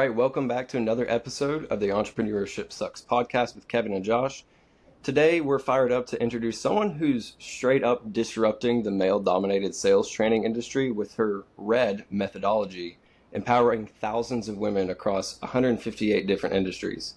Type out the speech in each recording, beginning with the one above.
right, welcome back to another episode of the Entrepreneurship Sucks podcast with Kevin and Josh. Today, we're fired up to introduce someone who's straight up disrupting the male-dominated sales training industry with her RED methodology, empowering thousands of women across 158 different industries.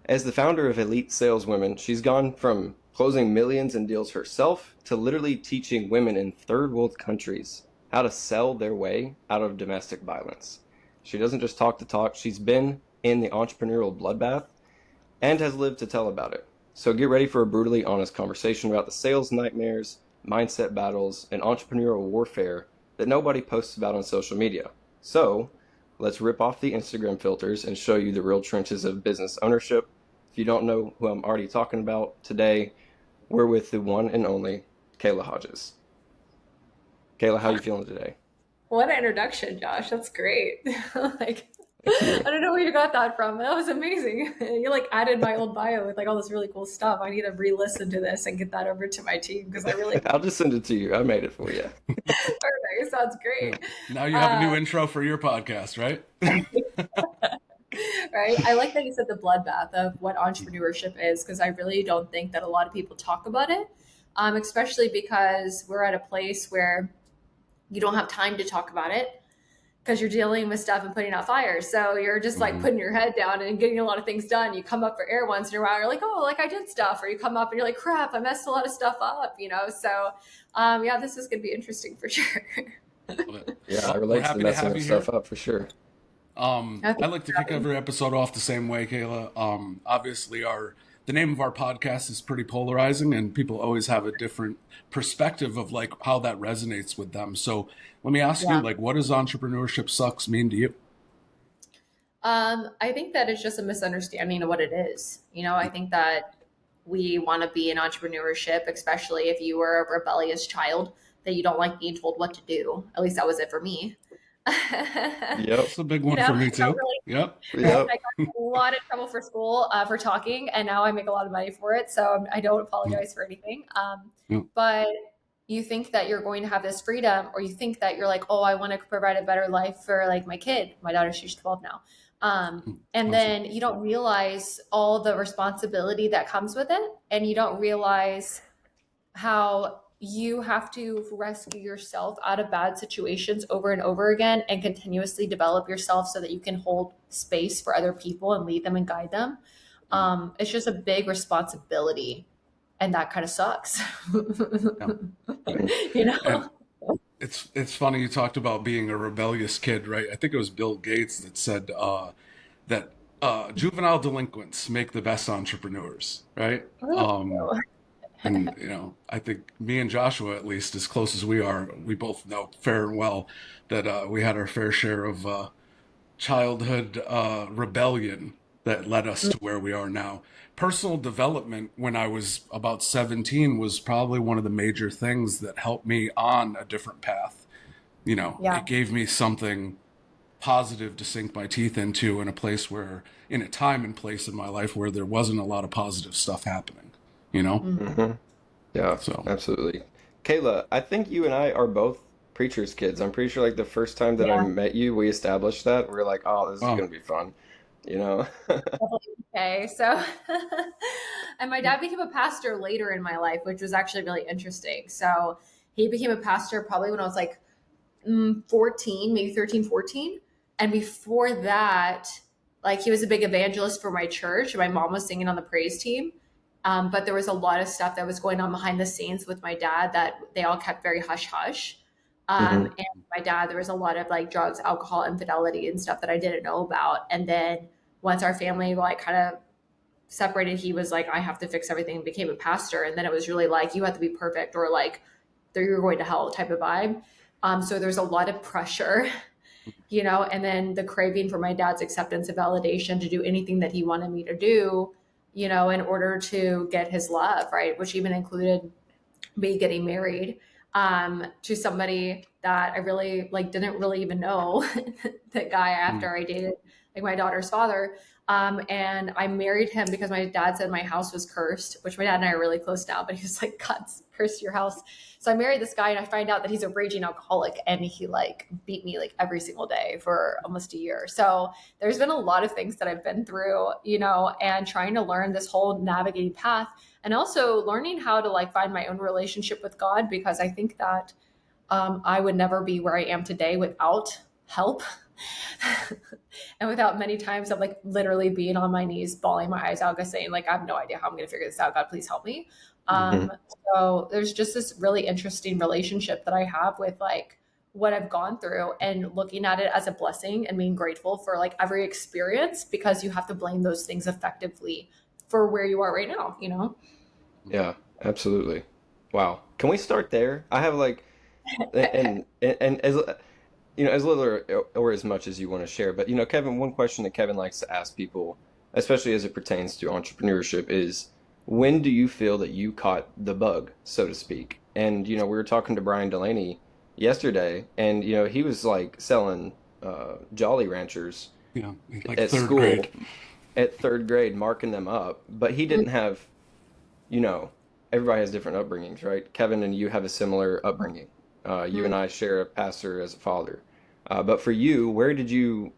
As the founder of Elite Saleswomen, she's gone from closing millions in deals herself to literally teaching women in third world countries how to sell their way out of domestic violence. She doesn't just talk the talk, she's been in the entrepreneurial bloodbath and has lived to tell about it. So get ready for a brutally honest conversation about the sales nightmares, mindset battles, and entrepreneurial warfare that nobody posts about on social media. So let's rip off the Instagram filters and show you the real trenches of business ownership. If you don't know who I'm already talking about today, we're with the one and only Kayla Hodges. Kayla, how are you feeling today? What an introduction, Josh. That's great. I don't know where you got that from. That was amazing. You added my old bio with all this really cool stuff. I need to re-listen to this and get that over to my team because I really I'll just send it to you. I made it for you. Perfect. Sounds great. Now you have a new intro for your podcast, right? Right. I like that you said the bloodbath of what entrepreneurship is, because I really don't think that a lot of people talk about it, especially because we're at a place where you don't have time to talk about it because you're dealing with stuff and putting out fires. So you're just putting your head down and getting a lot of things done. You come up for air once in a while. You're like, oh, I did stuff. Or you come up and you're like, crap, I messed a lot of stuff up, So this is going to be interesting for sure. Yeah, I relate to the messing stuff up for sure. I like to kick every episode off the same way, Kayla. Obviously, the name of our podcast is pretty polarizing, and people always have a different perspective of how that resonates with them. So let me ask you, what does entrepreneurship sucks mean to you? I think that it's just a misunderstanding of what it is. I think that we want to be in entrepreneurship, especially if you were a rebellious child, that you don't like being told what to do. At least that was it for me. Yep, that's a big one for me too. Yep. I got a lot of trouble for school for talking, and now I make a lot of money for it, so I don't apologize for anything. But you think that you're going to have this freedom, or you think that you're like, oh, I want to provide a better life for my kid. My daughter, she's 12 now. And then you don't realize all the responsibility that comes with it, and you don't realize how you have to rescue yourself out of bad situations over and over again and continuously develop yourself so that you can hold space for other people and lead them and guide them. It's just a big responsibility, and that kind of sucks. And it's funny you talked about being a rebellious kid, right? I think it was Bill Gates that said that juvenile delinquents make the best entrepreneurs, right? And, I think me and Joshua, at least as close as we are, we both know fair and well that we had our fair share of childhood rebellion that led us to where we are now. Personal development when I was about 17 was probably one of the major things that helped me on a different path. It gave me something positive to sink my teeth into in a time and place in my life where there wasn't a lot of positive stuff happening. Yeah, so absolutely. Kayla, I think you and I are both preacher's kids. I'm pretty sure the first time that I met you, we established that. We were like, oh, this is going to be fun, Okay, so, and my dad became a pastor later in my life, which was actually really interesting. So he became a pastor probably when I was 14, maybe 13, 14. And before that, he was a big evangelist for my church. My mom was singing on the praise team. But there was a lot of stuff that was going on behind the scenes with my dad that they all kept very hush hush. And my dad, there was a lot of drugs, alcohol, infidelity and stuff that I didn't know about. And then once our family kind of separated, he was like, I have to fix everything, and became a pastor. And then it was really you have to be perfect, or you're going to hell type of vibe. So there's a lot of pressure, and then the craving for my dad's acceptance and validation to do anything that he wanted me to do, in order to get his love, right? Which even included me getting married to somebody that I really didn't really even know, that guy after I dated my daughter's father. And I married him because my dad said my house was cursed, which my dad and I are really close now, but he was like, God's cursed your house. So I married this guy and I find out that he's a raging alcoholic and he like beat me like every single day for almost a year. So there's been a lot of things that I've been through, you know, and trying to learn this whole navigating path and also learning how to like find my own relationship with God, because I think that I would never be where I am today without help. And without many times of like literally being on my knees, bawling my eyes out, just saying like, I have no idea how I'm going to figure this out. God, please help me. Mm-hmm. So there's just this really interesting relationship that I have with like what I've gone through and looking at it as a blessing and being grateful for like every experience, because you have to blame those things effectively for where you are right now, you know? Yeah, absolutely. Wow. Can we start there? I have like, and as you know, as little or as much as you want to share. But you know, Kevin, one question that Kevin likes to ask people, especially as it pertains to entrepreneurship, is when do you feel that you caught the bug, so to speak? And you know, we were talking to Brian Delaney yesterday, and you know, he was like selling Jolly Ranchers Yeah, like at third school grade. at third grade, marking them up, but he didn't have, you know, everybody has different upbringings, right? Kevin and you have a similar upbringing. You and I share a pastor as a father. But for you, where'd you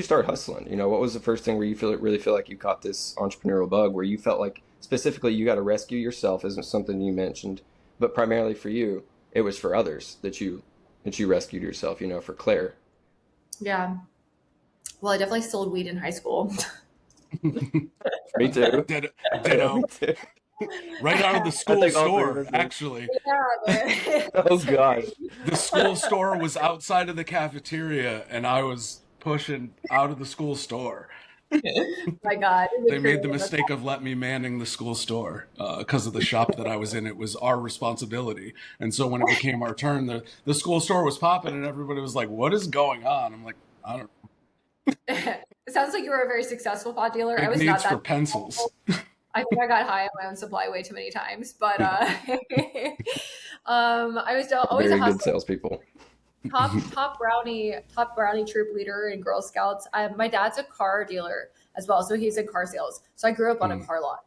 start hustling? You know, what was the first thing where you really feel like you caught this entrepreneurial bug, where you felt like specifically you got to rescue yourself, isn't something you mentioned, but primarily for you, it was for others that you rescued yourself. You know, for Claire. Yeah. Well, I definitely sold weed in high school. Me too. Me Ditto. too. Right out of the I school think all three of store, us did. actually. Yeah, man. Oh That's so gosh. crazy. The school store was outside of the cafeteria, and I was pushing out of the school store. My God, it They was made the crazy. mistake of let me manning the school store because of the shop that I was in. It was our responsibility, and so when it became our turn, the school store was popping, and everybody was like, "What is going on?" I'm like, "I don't know. It sounds like you were a very successful pot dealer. I Big was not needs that for pencils." successful. I think I got high on my own supply way too many times, but Yeah. I was always a Very good hustler. salespeople. Top brownie troop leader in Girl Scouts. My dad's a car dealer as well, so he's in car sales. So I grew up on a Mm, car lot.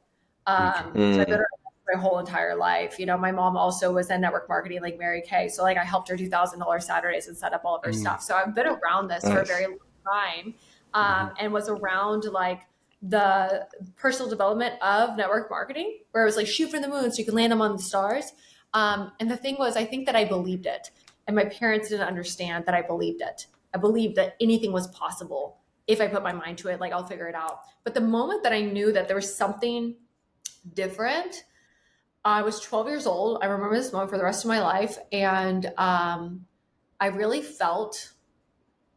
okay. So I've been Mm, around my whole entire life. You know, my mom also was in network marketing like Mary Kay. So like I helped her do $1,000 Saturdays and set up all of her Mm, stuff. So I've been around this for a nice. very long time, mhm, and was around like the personal development of network marketing, where it was like shoot for the moon so you can land them on the stars. And the thing was, I think that I believed it. And my parents didn't understand that I believed it. I believed that anything was possible if I put my mind to it, like I'll figure it out. But the moment that I knew that there was something different, I was 12 years old. I remember this moment for the rest of my life. And I really felt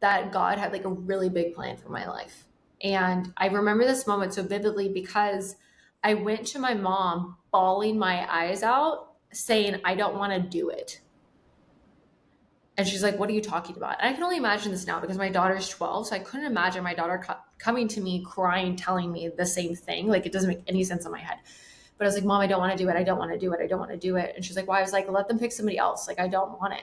that God had like a really big plan for my life. And I remember this moment so vividly because I went to my mom bawling my eyes out, saying, I don't want to do it. And she's like, what are you talking about? And I can only imagine this now because my daughter's 12. So I couldn't imagine my daughter coming to me crying, telling me the same thing. Like it doesn't make any sense in my head. But I was like, Mom, I don't want to do it. I don't want to do it. I don't want to do it. And she's like, why? I was like, let them pick somebody else. Like, I don't want it.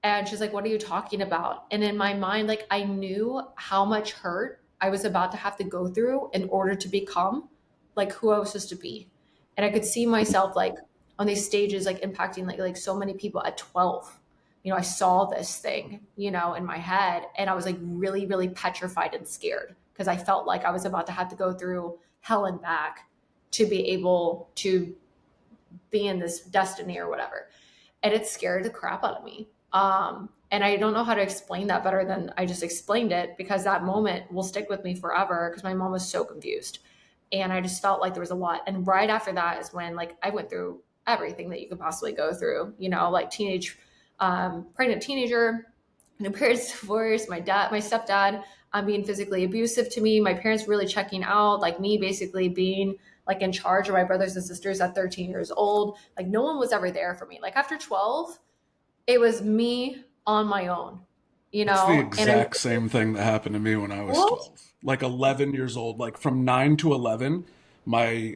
And she's like, what are you talking about? And in my mind, like I knew how much hurt I was about to have to go through in order to become like who I was supposed to be. And I could see myself like on these stages, like impacting like so many people at 12. You know, I saw this thing, you know, in my head and I was like really, really petrified and scared because I felt like I was about to have to go through hell and back to be able to be in this destiny or whatever. And it scared the crap out of me. And I don't know how to explain that better than I just explained it because that moment will stick with me forever because my mom was so confused. And I just felt like there was a lot. And right after that is when like I went through everything that you could possibly go through, you know, like pregnant teenager, parents divorce, my stepdad being physically abusive to me, my parents really checking out, like me basically being like in charge of my brothers and sisters at 13 years old. Like no one was ever there for me. Like after 12, it was me on my own, you That's the know? And I exact same thing that happened to me when I was well, 12. Like 11 years old, like from 9 to 11, my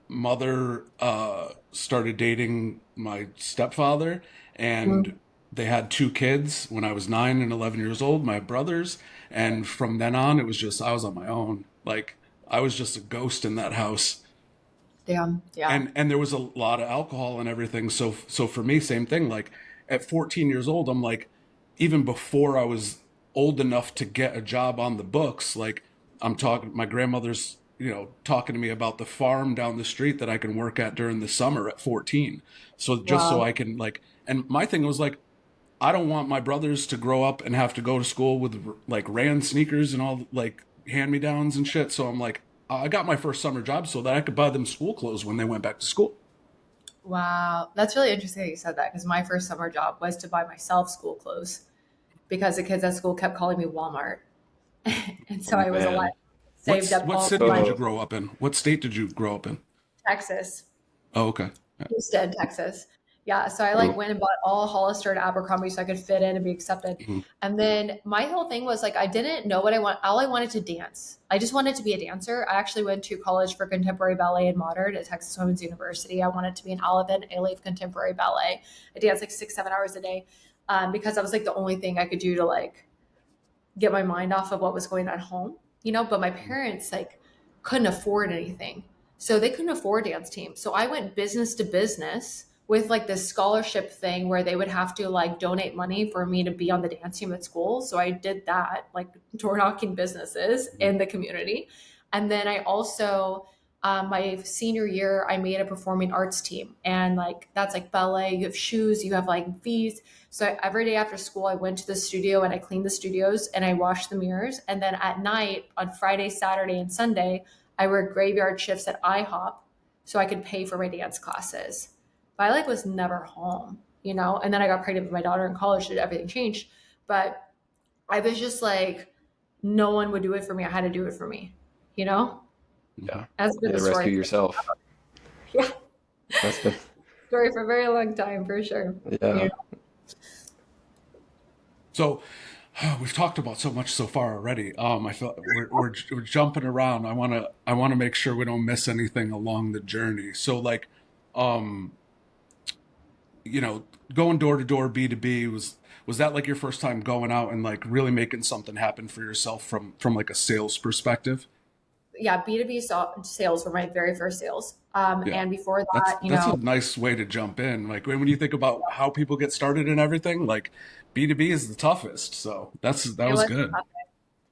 mother started dating my stepfather, and they had two kids when I was 9 and 11 years old, my brothers. And from then on, it was just, I was on my own. Like, I was just a ghost in that house. Damn. Yeah. And there was a lot of alcohol and everything. So for me, same thing. Like at 14 years old, I'm like, even before I was old enough to get a job on the books, like I'm talking, my grandmother's, talking to me about the farm down the street that I can work at during the summer at 14. So just so Wow. I can like, and my thing was like, I don't want my brothers to grow up and have to go to school with like Rand sneakers and all like hand me downs and shit. So I'm like, I got my first summer job so that I could buy them school clothes when they went back to school. Wow. That's really interesting that you said that because my first summer job was to buy myself school clothes because the kids at school kept calling me Walmart. And so Oh I was alive, man. saved up What all city my did you So grow up in? What state did you grow up in? Texas. Oh, okay. Yeah. Houston, Texas. Yeah, so I like oh, went and bought all Hollister and Abercrombie so I could fit in and be accepted. Mhm. And then my whole thing was like I didn't know what I want. All I wanted to dance. I just wanted to be a dancer. I actually went to college for contemporary ballet and modern at Texas Women's University. I wanted to be an Olivet A contemporary ballet. I danced like 6-7 hours a day because that was like the only thing I could do to like get my mind off of what was going on at home, but my parents like couldn't afford anything. So they couldn't afford dance team. So I went business to business with like this scholarship thing where they would have to like donate money for me to be on the dance team at school. So I did that, like door knocking businesses in the community. And then I also, my senior year, I made a performing arts team. And like that's like ballet, you have shoes, you have like fees. So every day after school, I went to the studio and I cleaned the studios and I washed the mirrors. And then at night on Friday, Saturday, and Sunday, I worked graveyard shifts at IHOP so I could pay for my dance classes. But I like was never home. And then I got pregnant with my daughter in college, and everything changed. But I was just like, no one would do it for me. I had to do it for me, you know? Mhm. yeah. That's been You the had to rescue story. yourself. Yeah. That's been Story for a very long time, for sure. yeah. So we've talked about so much so far already. I feel we're jumping around. I wanna make sure we don't miss anything along the journey. So like, um, you know, going door to door B2B was that like your first time going out and like really making something happen for yourself from like a sales perspective? Yeah, B2B sales were my very first sales. Yeah. And before That's that, that's a nice way to jump in. Like when you think about how people get started and everything, like B2B is the toughest. So that it was was good. tough.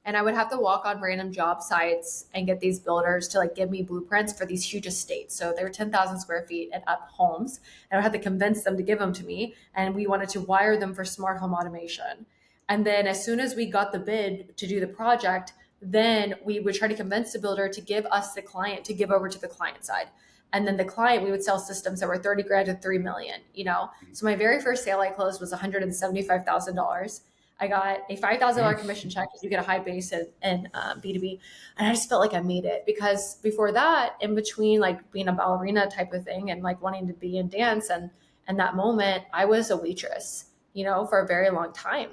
And I would have to walk on random job sites and get these builders to like give me blueprints for these huge estates. So they were 10,000 square feet and up homes. And I had to convince them to give them to me. And we wanted to wire them for smart home automation. And then as soon as we got the bid to do the project, then we would try to convince the builder to give us the client to give over to the client side. And then the client, we would sell systems that were 30 grand to 3 million. So my very first sale I closed was $175,000. I got a $5,000 Nice. commission check because you get a high base in B2B. And I just felt like I made it because before that, in between like being a ballerina type of thing and like wanting to be in dance and that moment, I was a waitress, for a very long time.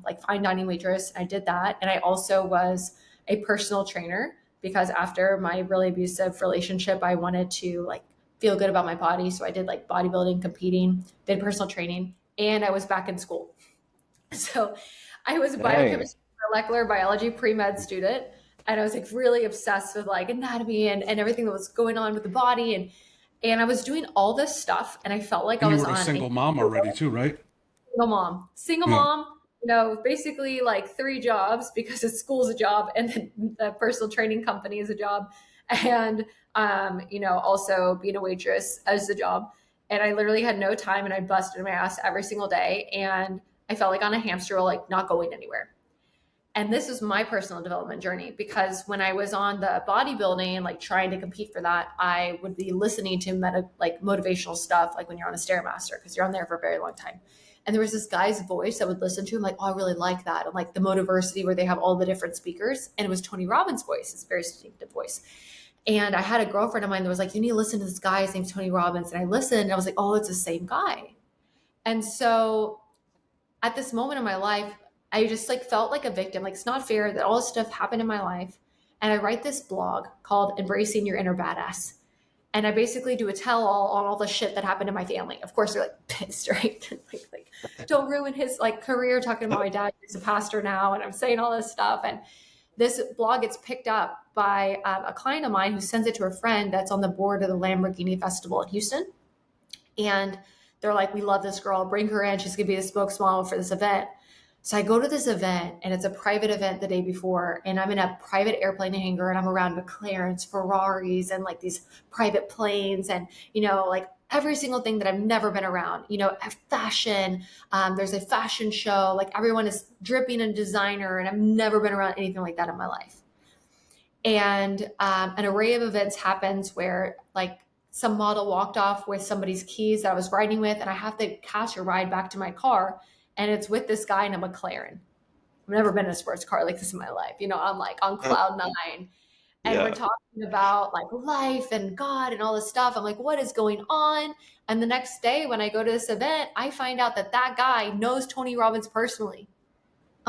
Like fine dining waitress. I did that. And I also was a personal trainer because after my really abusive relationship, I wanted to like feel good about my body. So I did like bodybuilding, competing, did personal training, and I was back in school. So I was a Dang. biochemistry molecular biology pre-med student. And I was like really obsessed with like anatomy and everything that was going on with the body. And I was doing all this stuff. And I felt like I And you was were a on a single mom already too, right? single Yeah. mom, basically like 3 jobs because the school's a job and then the personal training company is a job. And, also being a waitress as a job. And I literally had no time and I busted my ass every single day. And I felt like on a hamster wheel, like not going anywhere. And this is my personal development journey because when I was on the bodybuilding and like trying to compete for that, I would be listening to like motivational stuff, like when you're on a Stairmaster, because you're on there for a very long time. And there was this guy's voice I would listen to. I'm like, oh, I really like that. And like the Motiversity where they have all the different speakers. And it was Tony Robbins' voice. It's a very distinctive voice. And I had a girlfriend of mine that was like, you need to listen to this guy. His name's Tony Robbins. And I listened and I was like, oh, it's the same guy. And so at this moment in my life, I just like felt like a victim. Like it's not fair that all this stuff happened in my life. And I write this blog called Embracing Your Inner Badass. And I basically do a tell-all on all the shit that happened in my family. Of course, they're like pissed, right? like, don't ruin his like career talking about my dad. He's a pastor now, and I'm saying all this stuff. And this blog gets picked up by a client of mine who sends it to her friend that's on the board of the Lamborghini Festival in Houston. And they're like, we love this girl. Bring her in. She's going to be the spokesmodel for this event. So I go to this event, and it's a private event the day before, and I'm in a private airplane hangar, and I'm around McLarens, Ferraris, and like these private planes, and, you know, like every single thing that I've never been around, you know, fashion. There's a fashion show, like everyone is dripping in designer, and I've never been around anything like that in my life. And an array of events happens where like some model walked off with somebody's keys that I was riding with, and I have to cash a ride back to my car. And it's with this guy in a McLaren. I've never been in a sports car like this in my life. You know, I'm like on cloud nine. And we're talking about like life and God and all this stuff. I'm like, what is going on? And the next day when I go to this event, I find out that that guy knows Tony Robbins personally.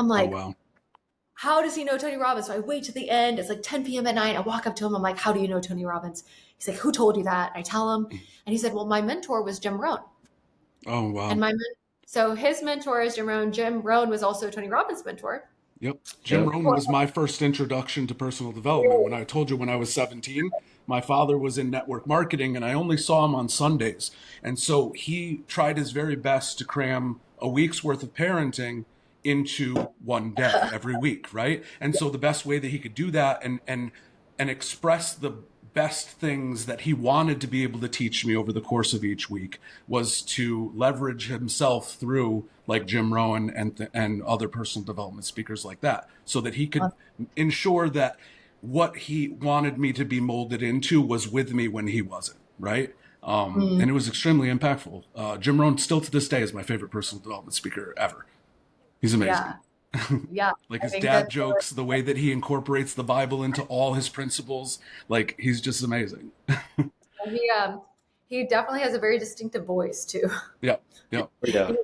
I'm like, oh, wow. How does he know Tony Robbins? So I wait to the end. It's like 10 p.m. at night. I walk up to him. I'm like, how do you know Tony Robbins? He's like, who told you that? I tell him. And he said, well, my mentor was Jim Rohn. Oh, wow. And so his mentor is Jim Rohn. Jim Rohn was also Tony Robbins' mentor. Yep. Jim Rohn was my first introduction to personal development. When I told you when I was 17, my father was in network marketing and I only saw him on Sundays. And so he tried his very best to cram a week's worth of parenting into one day every week, right? And so the best way that he could do that and express the best things that he wanted to be able to teach me over the course of each week was to leverage himself through like Jim Rohn and other personal development speakers like that, so that he could ensure that what he wanted me to be molded into was with me when he wasn't, right? And it was extremely impactful. Jim Rohn still to this day is my favorite personal development speaker ever. He's amazing. Yeah. Like his dad jokes, the way that he incorporates the Bible into all his principles, like he's just amazing. He definitely has a very distinctive voice too. Yeah, You know?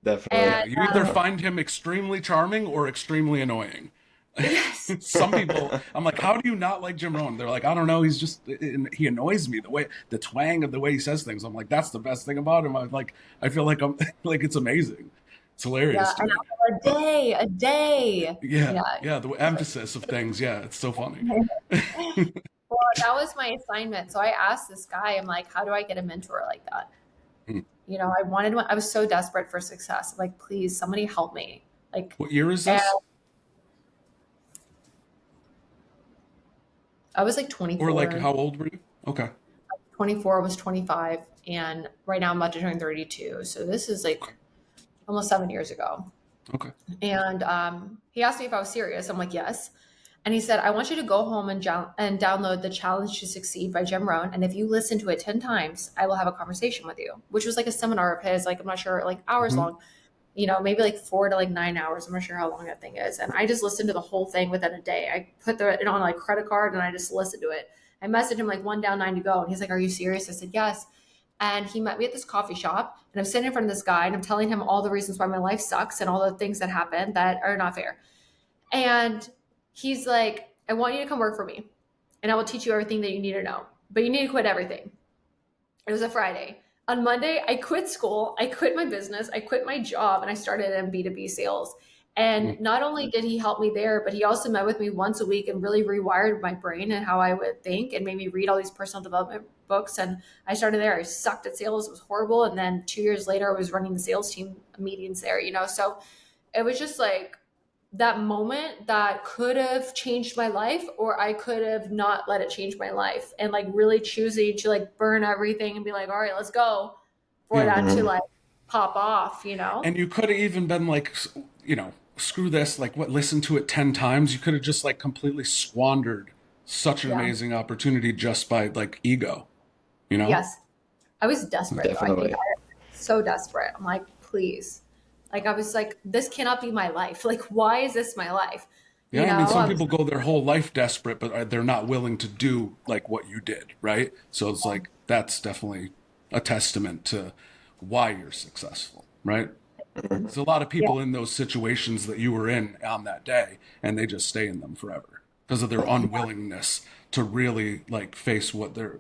definitely. And, You either find him extremely charming or extremely annoying. Yes. Some people, I'm like, how do you not like Jim Rohn? They're like, I don't know. He's just, he annoys me, the twang of the way he says things. I'm like, that's the best thing about him. I feel like I'm like, it's amazing. It's hilarious. Yeah, a day. Yeah. The emphasis of things. Yeah. It's so funny. Well, that was my assignment. So I asked this guy, I'm like, how do I get a mentor like that? You know, I wanted one. I was so desperate for success. I'm like, please, somebody help me. Like, what year is this? I was like 24. Or like, how old were you? Okay. 24, was 25. And right now I'm about to turn 32. So this is like almost 7 years ago. Okay. And he asked me if I was serious. I'm like, yes. And he said, I want you to go home and download The Challenge to Succeed by Jim Rohn. And if you listen to it 10 times, I will have a conversation with you, which was like a seminar of his, like, I'm not sure, like hours long, you know, maybe like 4 to like 9 hours. I'm not sure how long that thing is. And I just listened to the whole thing within a day. I put it on like credit card and I just listened to it. I messaged him like 1 down, 9 to go. And he's like, are you serious? I said, yes. And he met me at this coffee shop and I'm sitting in front of this guy and I'm telling him all the reasons why my life sucks and all the things that happen that are not fair. And he's like, I want you to come work for me and I will teach you everything that you need to know, but you need to quit everything. It was a Friday. On Monday, I quit school. I quit my business. I quit my job and I started in B2B sales. And not only did he help me there, but he also met with me once a week and really rewired my brain and how I would think and made me read all these personal development books. And I started there. I sucked at sales. It was horrible. And then 2 years later, I was running the sales team meetings there, you know? So it was just like that moment that could have changed my life, or I could have not let it change my life, and like really choosing to like burn everything and be like, all right, let's go, for that to like pop off, you know? And you could have even been like, you know, screw this, like what, listen to it 10 times. You could have just like completely squandered such an amazing opportunity just by like ego, you know? Yes. I was desperate. Definitely. So desperate. I'm like, please. Like, I was like, this cannot be my life. Like, why is this my life? Yeah, You know? I mean, some people go their whole life desperate, but they're not willing to do like what you did, right? So it's like, that's definitely a testament to why you're successful, right? There's a lot of people in those situations that you were in on that day, and they just stay in them forever. because of their unwillingness to really like face what the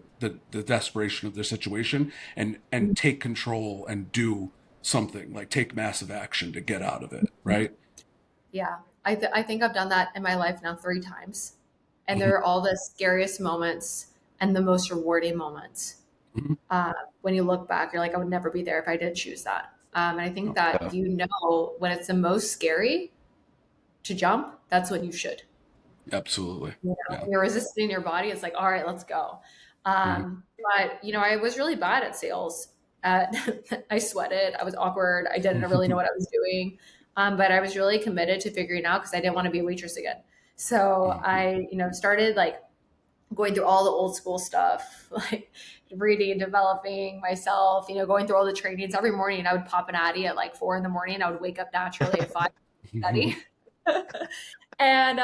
desperation of their situation and take control and do something, like take massive action to get out of it, right? Yeah. I think I've done that in my life now 3 times. And Mhm. they're all the scariest moments and the most rewarding moments. Mhm. When you look back, you're like, I would never be there if I did choose that. And I think Oh, that Yeah. when it's the most scary to jump, that's when you should. absolutely. Yeah. When you're resisting your body, it's like, all right, let's go. Mhm. But I was really bad at sales. I sweated. I was awkward. I didn't really know what I was doing. But I was really committed to figuring out because I didn't want to be a waitress again. So Mhm. I, started like going through all the old school stuff, like reading, developing myself, going through all the trainings every morning. I would pop an Addy at like 4 in the morning. I would wake up naturally at 5 to study. And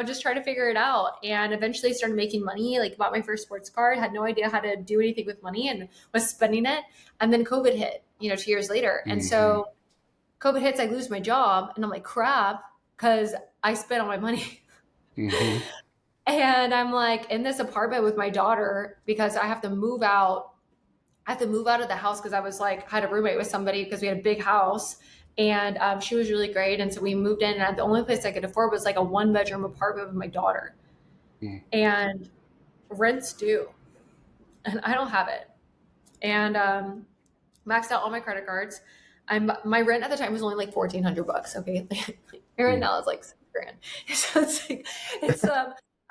just try to figure it out, and eventually started making money, like bought my first sports card, had no idea how to do anything with money and was spending it. And then COVID hit, 2 years later. And Mhm. so COVID hits, I lose my job, and I'm like, crap, because I spent all my money. Mhm. And I'm like in this apartment with my daughter because I have to move out. I have to move out of the house because I was like, had a roommate with somebody because we had a big house, and she was really great. And so we moved in, and the only place I could afford was like a 1 bedroom apartment with my daughter, Mhm. and rent's due, and I don't have it. And maxed out all my credit cards. My rent at the time was only like $1,400. Okay, my rent Mhm. now is like $6,000. So it's like it's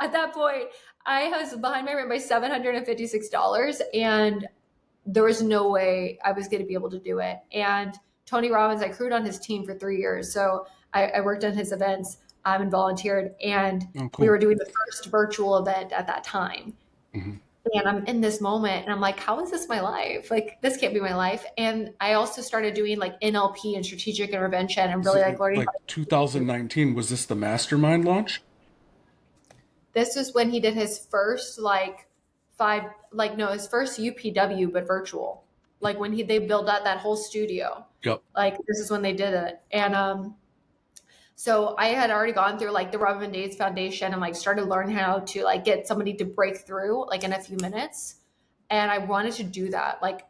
at that point I was behind my rent by $756, and there was no way I was going to be able to do it. And Tony Robbins, I crewed on his team for 3 years. So I worked on his events and volunteered. And Oh, we cool. were doing the first virtual event at that time. Mhm. And I'm in this moment and I'm like, how is this my life? Like, this can't be my life. And I also started doing like NLP and strategic intervention and Is really it like learning like how to. 2019? Was this the mastermind launch? This was when he did his first like his first UPW, but virtual. Like when they built out that whole studio. Yep. Like this is when they did it. And so I had already gone through like the Robin Days Foundation and like started learning how to like get somebody to break through like in a few minutes. And I wanted to do that. Like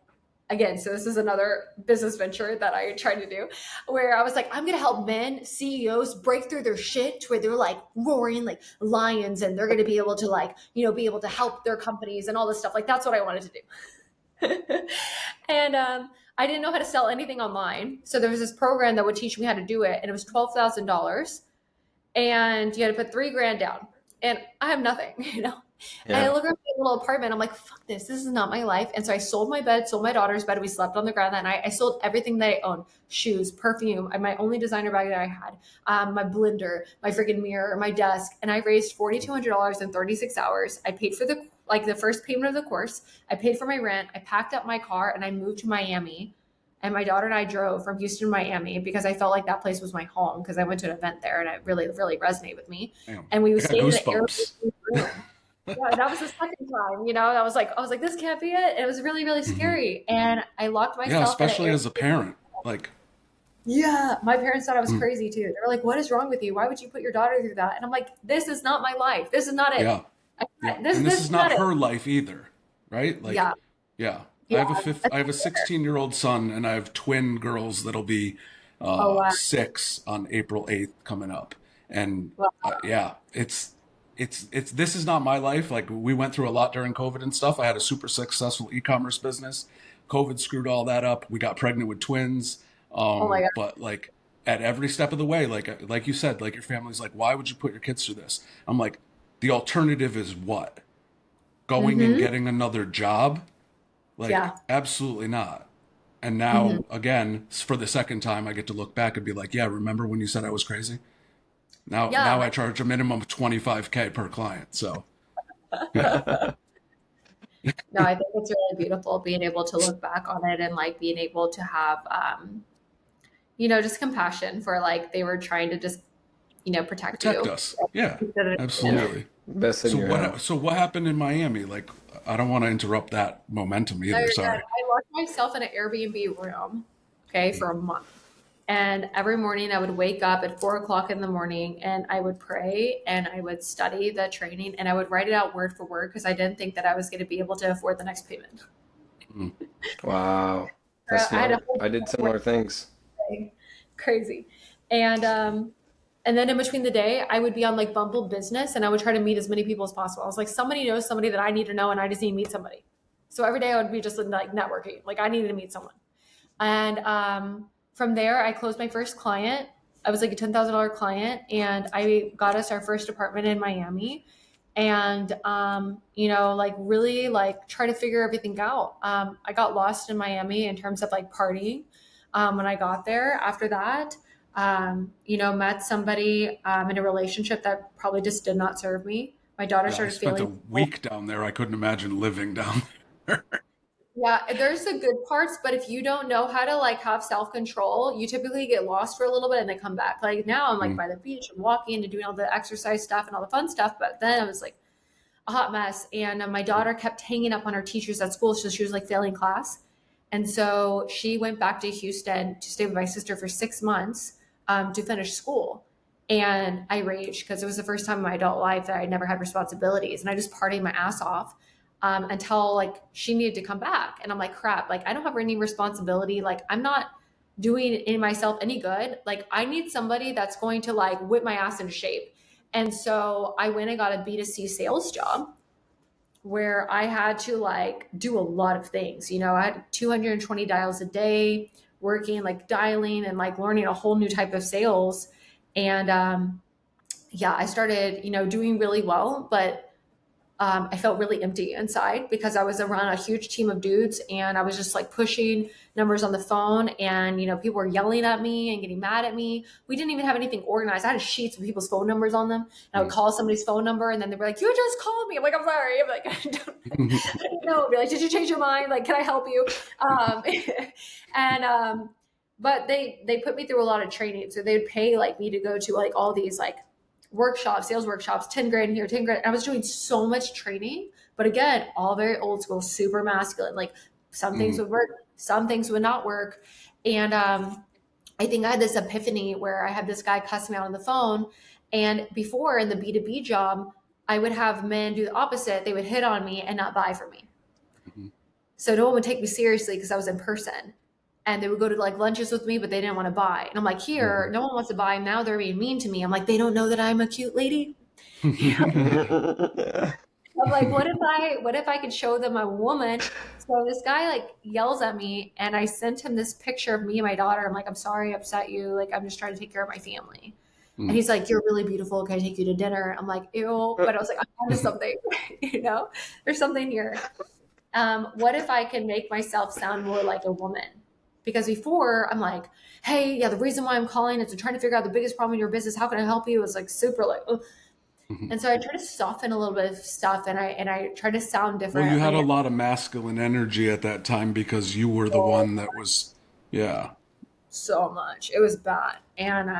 again, so this is another business venture that I tried to do where I was like, I'm gonna help men, CEOs break through their shit to where they're like roaring like lions and they're gonna be able to like, be able to help their companies and all this stuff. Like that's what I wanted to do. And I didn't know how to sell anything online. So there was this program that would teach me how to do it, and it was $12,000, and you had to put 3 grand down. And I have nothing, And I Yeah. look around my little apartment. I'm like, fuck this. This is not my life. And so I sold my bed, sold my daughter's bed. We slept on the ground that night. I sold everything that I owned: shoes, perfume, my only designer bag that I had, my blender, my freaking mirror, my desk. And I raised $4,200 in 36 hours. I paid for the first payment of the course. I paid for my rent. I packed up my car and I moved to Miami. And my daughter and I drove from Houston to Miami because I felt like that place was my home because I went to an event there and it really, really resonated with me. Damn. And we I got stayed in an goosebumps. Airbnb room. Yeah, that was the second time, I was like, this can't be it. It was really, really Mhm. scary. And I locked Yeah, myself in an especially Airbnb. as a parent. Like, Yeah. My parents thought I was mm, crazy too. They were like, what is wrong with you? Why would you put your daughter through that? And I'm like, this is not my life. This is not it. yeah, yeah. This, And this this is is not not it. her life either, right? Like, Yeah. yeah. Yeah. I have a 16-year-old son, and I have twin girls that'll be Oh, wow. 6 on April 8th coming up. And Well, yeah, it's this is not my life. Like we went through a lot during COVID and stuff. I had a super successful e-commerce business. COVID screwed all that up. We got pregnant with twins. oh my God. But like at every step of the way, like you said, like your family's like, why would you put your kids through this? I'm like, the alternative is what? Going and Mm-hmm. getting another job? Like, Yeah. absolutely not. And Mm-hmm. now, again, for the second time, I get to look back and be like, yeah, remember when you said I was crazy? Yeah. Now I charge a minimum of 25K per client. So, yeah. No, I think it's really beautiful being able to look back on it and like being able to have, just compassion for like they were trying to just, protect Protect you. us. Yeah, Yeah. absolutely. Best in your house. So what happened in Miami? Like, I don't want to interrupt that momentum No, either. you're good. Sorry. I locked myself in an Airbnb room, okay, for a month. And every morning I would wake up at 4 o'clock in the morning and I would pray and I would study the training and I would write it out word for word because I didn't think that I was going to be able to afford the next payment. Mm. Wow. That's I had a smart. whole I did similar things. day. Crazy. And then in between the day, I would be on like Bumble Business and I would try to meet as many people as possible. I was like, somebody knows somebody that I need to know and I just need to meet somebody. So every day I would be just like networking. Like I needed to meet someone. And from there, I closed my first client. I was like a $10,000 client and I got us our first apartment in Miami and, like really like try to figure everything out. I got lost in Miami in terms of like partying when I got there. After that, met somebody in a relationship that probably just did not serve me. My daughter Yeah, I started spent failing a school. week down there. I couldn't imagine living down there. Yeah, there's the good parts, but if you don't know how to like have self-control, you typically get lost for a little bit and then come back. Like now I'm like Mm. by the beach, I'm walking and doing all the exercise stuff and all the fun stuff, but then I was like a hot mess. And my daughter kept hanging up on her teachers at school, so she was like failing class. And so she went back to Houston to stay with my sister for 6 months to finish school. And I raged because it was the first time in my adult life that I never had responsibilities. And I just partied my ass off until like she needed to come back. And I'm like, crap, like I don't have any responsibility. Like I'm not doing in myself any good. Like I need somebody that's going to like whip my ass into shape. And so I went and got a B2C sales job where I had to like do a lot of things. I had 220 dials a day, working like dialing and like learning a whole new type of sales. And yeah, I started, doing really well, but I felt really empty inside because I was around a huge team of dudes and I was just like pushing numbers on the phone and, people were yelling at me and getting mad at me. We didn't even have anything organized. I had sheets with people's phone numbers on them and I would call somebody's phone number and then they'd be like, you just called me. I'm like, I'm sorry. I'm like, I don't know. I'd be like, did you change your mind? Like, can I help you? And but they put me through a lot of training. So they'd pay like me to go to like all these like workshops, sales workshops, 10 grand here, 10 grand. I was doing so much training, but again, all very old school, super masculine. Like some things would work, some things would not work. And I think I had this epiphany where I had this guy cuss me out on the phone. And before in the B2B job, I would have men do the opposite. They would hit on me and not buy from me. So no one would take me seriously because I was in person. And they would go to like lunches with me, but they didn't want to buy. And I'm like, here, no one wants to buy. Now they're being mean to me. I'm like, they don't know that I'm a cute lady. I'm like, what if I could show them a woman? So this guy like yells at me and I sent him this picture of me and my daughter. I'm like, I'm sorry I upset you. Like, I'm just trying to take care of my family. And he's like, you're really beautiful. Can I take you to dinner? I'm like, ew. But I was like, I'm onto something, there's something here. What if I can make myself sound more like a woman? Because before I'm like, hey, yeah, the reason why I'm calling is to try to figure out the biggest problem in your business. How can I help you? It's like super like, ugh. And so I try to soften a little bit of stuff and I try to sound Well, different. you had Like, a lot of masculine energy at that time because you were the one that was, yeah. so much. It was bad. And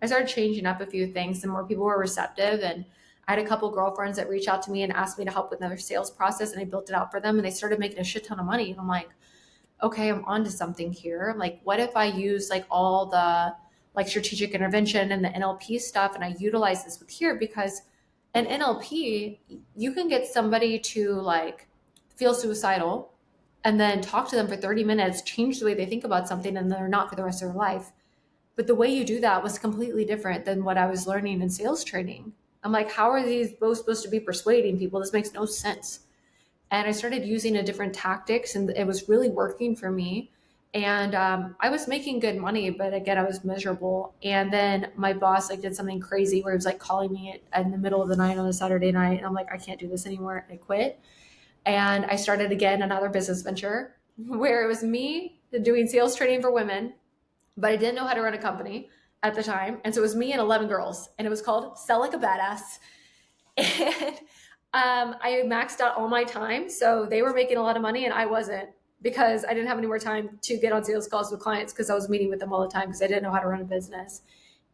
I started changing up a few things and more people were receptive. And I had a couple girlfriends that reached out to me and asked me to help with their sales process and I built it out for them and they started making a shit ton of money. And I'm like, okay, I'm onto something here. Like, what if I use like all the like strategic intervention and the NLP stuff and I utilize this with here? Because in NLP, you can get somebody to like feel suicidal and then talk to them for 30 minutes, change the way they think about something, and they're not for the rest of their life. But the way you do that was completely different than what I was learning in sales training. I'm like, how are these both supposed to be persuading people? This makes no sense. And I started using a different tactics and it was really working for me. And I was making good money, but again, I was miserable. And then my boss like did something crazy where he was like calling me in the middle of the night on a Saturday night. And I'm like, I can't do this anymore. I quit. And I started again another business venture where it was me doing sales training for women, but I didn't know how to run a company at the time. And so it was me and 11 girls and it was called Sell Like a Badass. And I maxed out all my time. So they were making a lot of money and I wasn't because I didn't have any more time to get on sales calls with clients because I was meeting with them all the time because I didn't know how to run a business.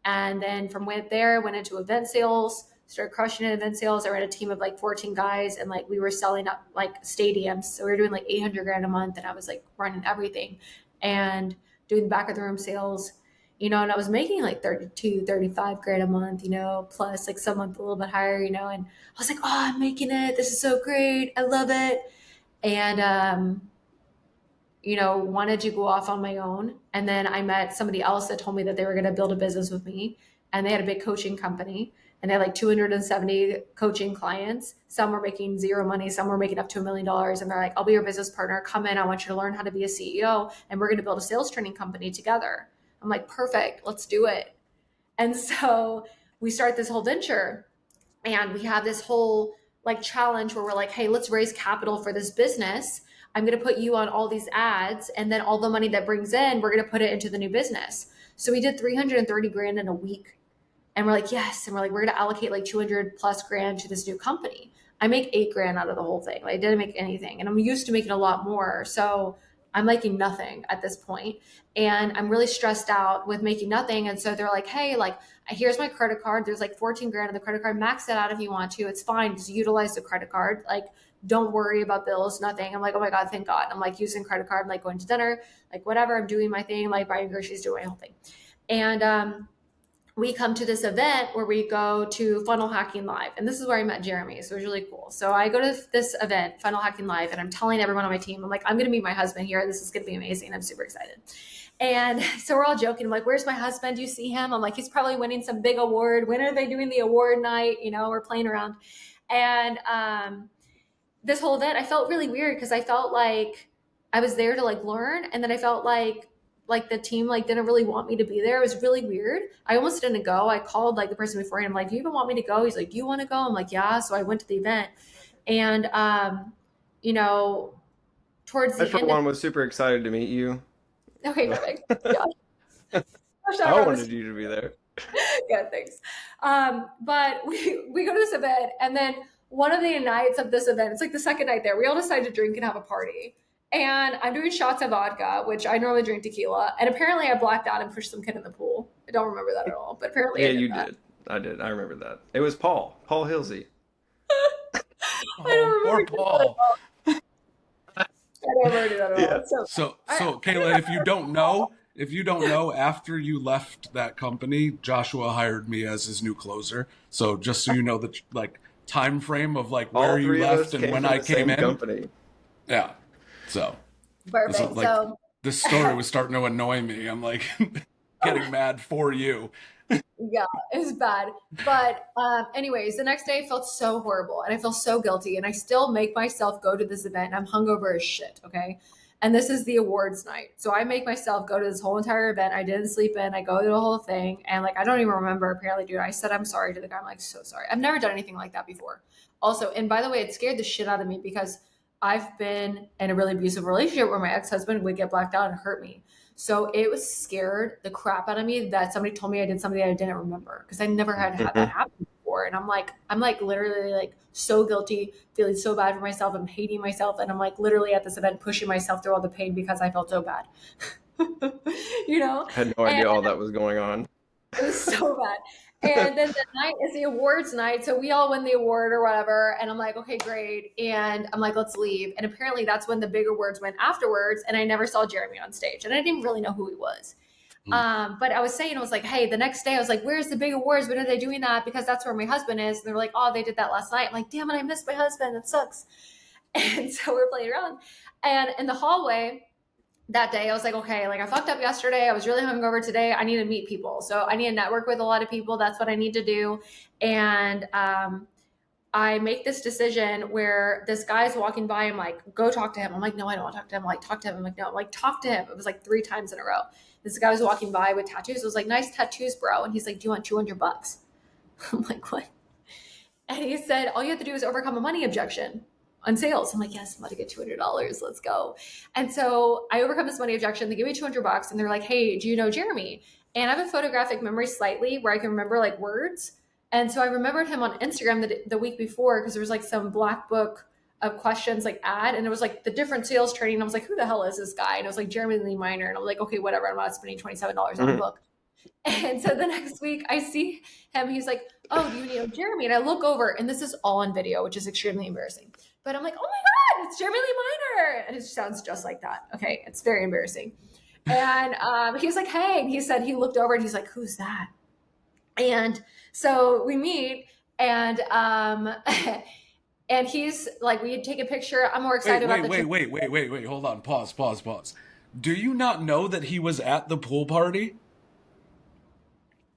And then from there, went into event sales, started crushing in event sales. I ran a team of like 14 guys and like we were selling up like stadiums. So we were doing like 800 grand a month and I was like running everything and doing back of the room sales. and I was making like 32, 35 grand a month, plus like some month a little bit higher, and I was like, oh, I'm making it. This is so great. I love it. And, wanted to go off on my own. And then I met somebody else that told me that they were going to build a business with me. And they had a big coaching company and they had like 270 coaching clients. Some were making zero money. Some were making up to $1 million. And they're like, I'll be your business partner. Come in. I want you to learn how to be a CEO and we're going to build a sales training company together. I'm like, perfect. Let's do it. And so we start this whole venture and we have this whole like challenge where we're like, hey, let's raise capital for this business. I'm going to put you on all these ads. And then all the money that brings in, we're going to put it into the new business. So we did 330 grand in a week. And we're like, yes. And we're like, we're going to allocate like 200 plus grand to this new company. I make 8 grand out of the whole thing. Like, I didn't make anything. And I'm used to making a lot more. So I'm making nothing at this point. And I'm really stressed out with making nothing. And so they're like, hey, like, here's my credit card. There's like 14 grand on the credit card. Max it out if you want to. It's fine. Just utilize the credit card. Like, don't worry about bills, nothing. I'm like, oh my God, thank God. I'm like using credit card. I'm like going to dinner, like whatever. I'm doing my thing, like buying groceries, doing my whole thing. And, we come to this event where we go to Funnel Hacking Live. And this is where I met Jeremy. So it was really cool. So I go to this event, Funnel Hacking Live, and I'm telling everyone on my team, I'm like, I'm going to meet my husband here. This is going to be amazing. I'm super excited. And so we're all joking. I'm like, where's my husband? Do you see him? I'm like, he's probably winning some big award. When are they doing the award night? We're playing around. And this whole event, I felt really weird because I felt like I was there to like learn. And then I felt like the team like didn't really want me to be there. It was really weird. I almost didn't go. I called like the person before and I'm like, do you even want me to go? He's like, do you want to go? I'm like, yeah. So I went to the event and, towards the I, for one, was super excited to meet you. Okay, perfect. Yeah. I wanted you to be there. Yeah, thanks. But we go to this event and then one of the nights of this event, it's like the second night there, we all decide to drink and have a party. And I'm doing shots of vodka, which I normally drink tequila. And apparently I blacked out and pushed some kid in the pool. I don't remember that at all, but apparently yeah, I did you that. did. I did. I remember that. It was Paul Hilsey. I don't remember. Poor Paul. I don't remember that at all. So Kayla, if you don't know, after you left that company, Joshua hired me as his new closer. So just so you know the like time frame of like where you left and when I came in. Company. Yeah. So perfect. Like, so this story was starting to annoy me. I'm like getting mad for you. Yeah, it was bad. But anyways, the next day I felt so horrible and I feel so guilty and I still make myself go to this event and I'm hungover as shit. Okay. And this is the awards night. So I make myself go to this whole entire event. I didn't sleep in. I go to the whole thing. And like, I don't even remember apparently, dude. I said, I'm sorry to the guy. I'm like, so sorry. I've never done anything like that before. Also, and by the way, it scared the shit out of me because I've been in a really abusive relationship where my ex-husband would get blacked out and hurt me. So it was scared the crap out of me that somebody told me I did something I didn't remember because I never had that happen before. And I'm like literally like so guilty, feeling so bad for myself. I'm hating myself. And I'm like literally at this event pushing myself through all the pain because I felt so bad. I had no idea all that was going on. It was so bad. And then the night is the awards night. So we all win the award or whatever. And I'm like, okay, great. And I'm like, let's leave. And apparently that's when the big awards went afterwards. And I never saw Jeremy on stage. And I didn't really know who he was. But I was saying, I was like, hey, the next day I was like, where's the big awards? When are they doing that? Because that's where my husband is. And they're like, oh, they did that last night. I'm like, damn it, I missed my husband. It sucks. And so we're playing around. And in the hallway, that day I was like, okay, like I fucked up yesterday. I was really hungover today. I need to meet people. So I need to network with a lot of people. That's what I need to do. And I make this decision where this guy's walking by. I'm like, go talk to him. I'm like, no, I don't want to talk to him. I'm like, talk to him. I'm like, no, I'm like, talk to him. It was like 3 times in a row. This guy was walking by with tattoos. I was like, nice tattoos, bro. And he's like, do you want $200? I'm like, what? And he said, all you have to do is overcome a money objection on sales. I'm like, yes, I'm about to get $200. Let's go. And so I overcome this money objection. They give me $200 and they're like, hey, do you know Jeremy? And I have a photographic memory slightly where I can remember like words. And so I remembered him on Instagram the week before because there was like some black book of questions like ad. And it was like the different sales training. I was like, who the hell is this guy? And it was like Jeremy Lee Minor. And I'm like, okay, whatever. I'm not spending $27 on a book. And so the next week I see him, he's like, oh, do you know Jeremy? And I look over and this is all on video, which is extremely embarrassing. But I'm like, oh my God, it's Jeremy Lee Minor. And it sounds just like that. Okay. It's very embarrassing. And he was like, hey, and he said, he looked over and he's like, who's that? And so we meet, and and he's like, we take a picture. I'm more Wait, excited about wait, the wait, trip. wait, wait, wait, wait. Hold on. Pause, pause, pause. Do you not know that he was at the pool party?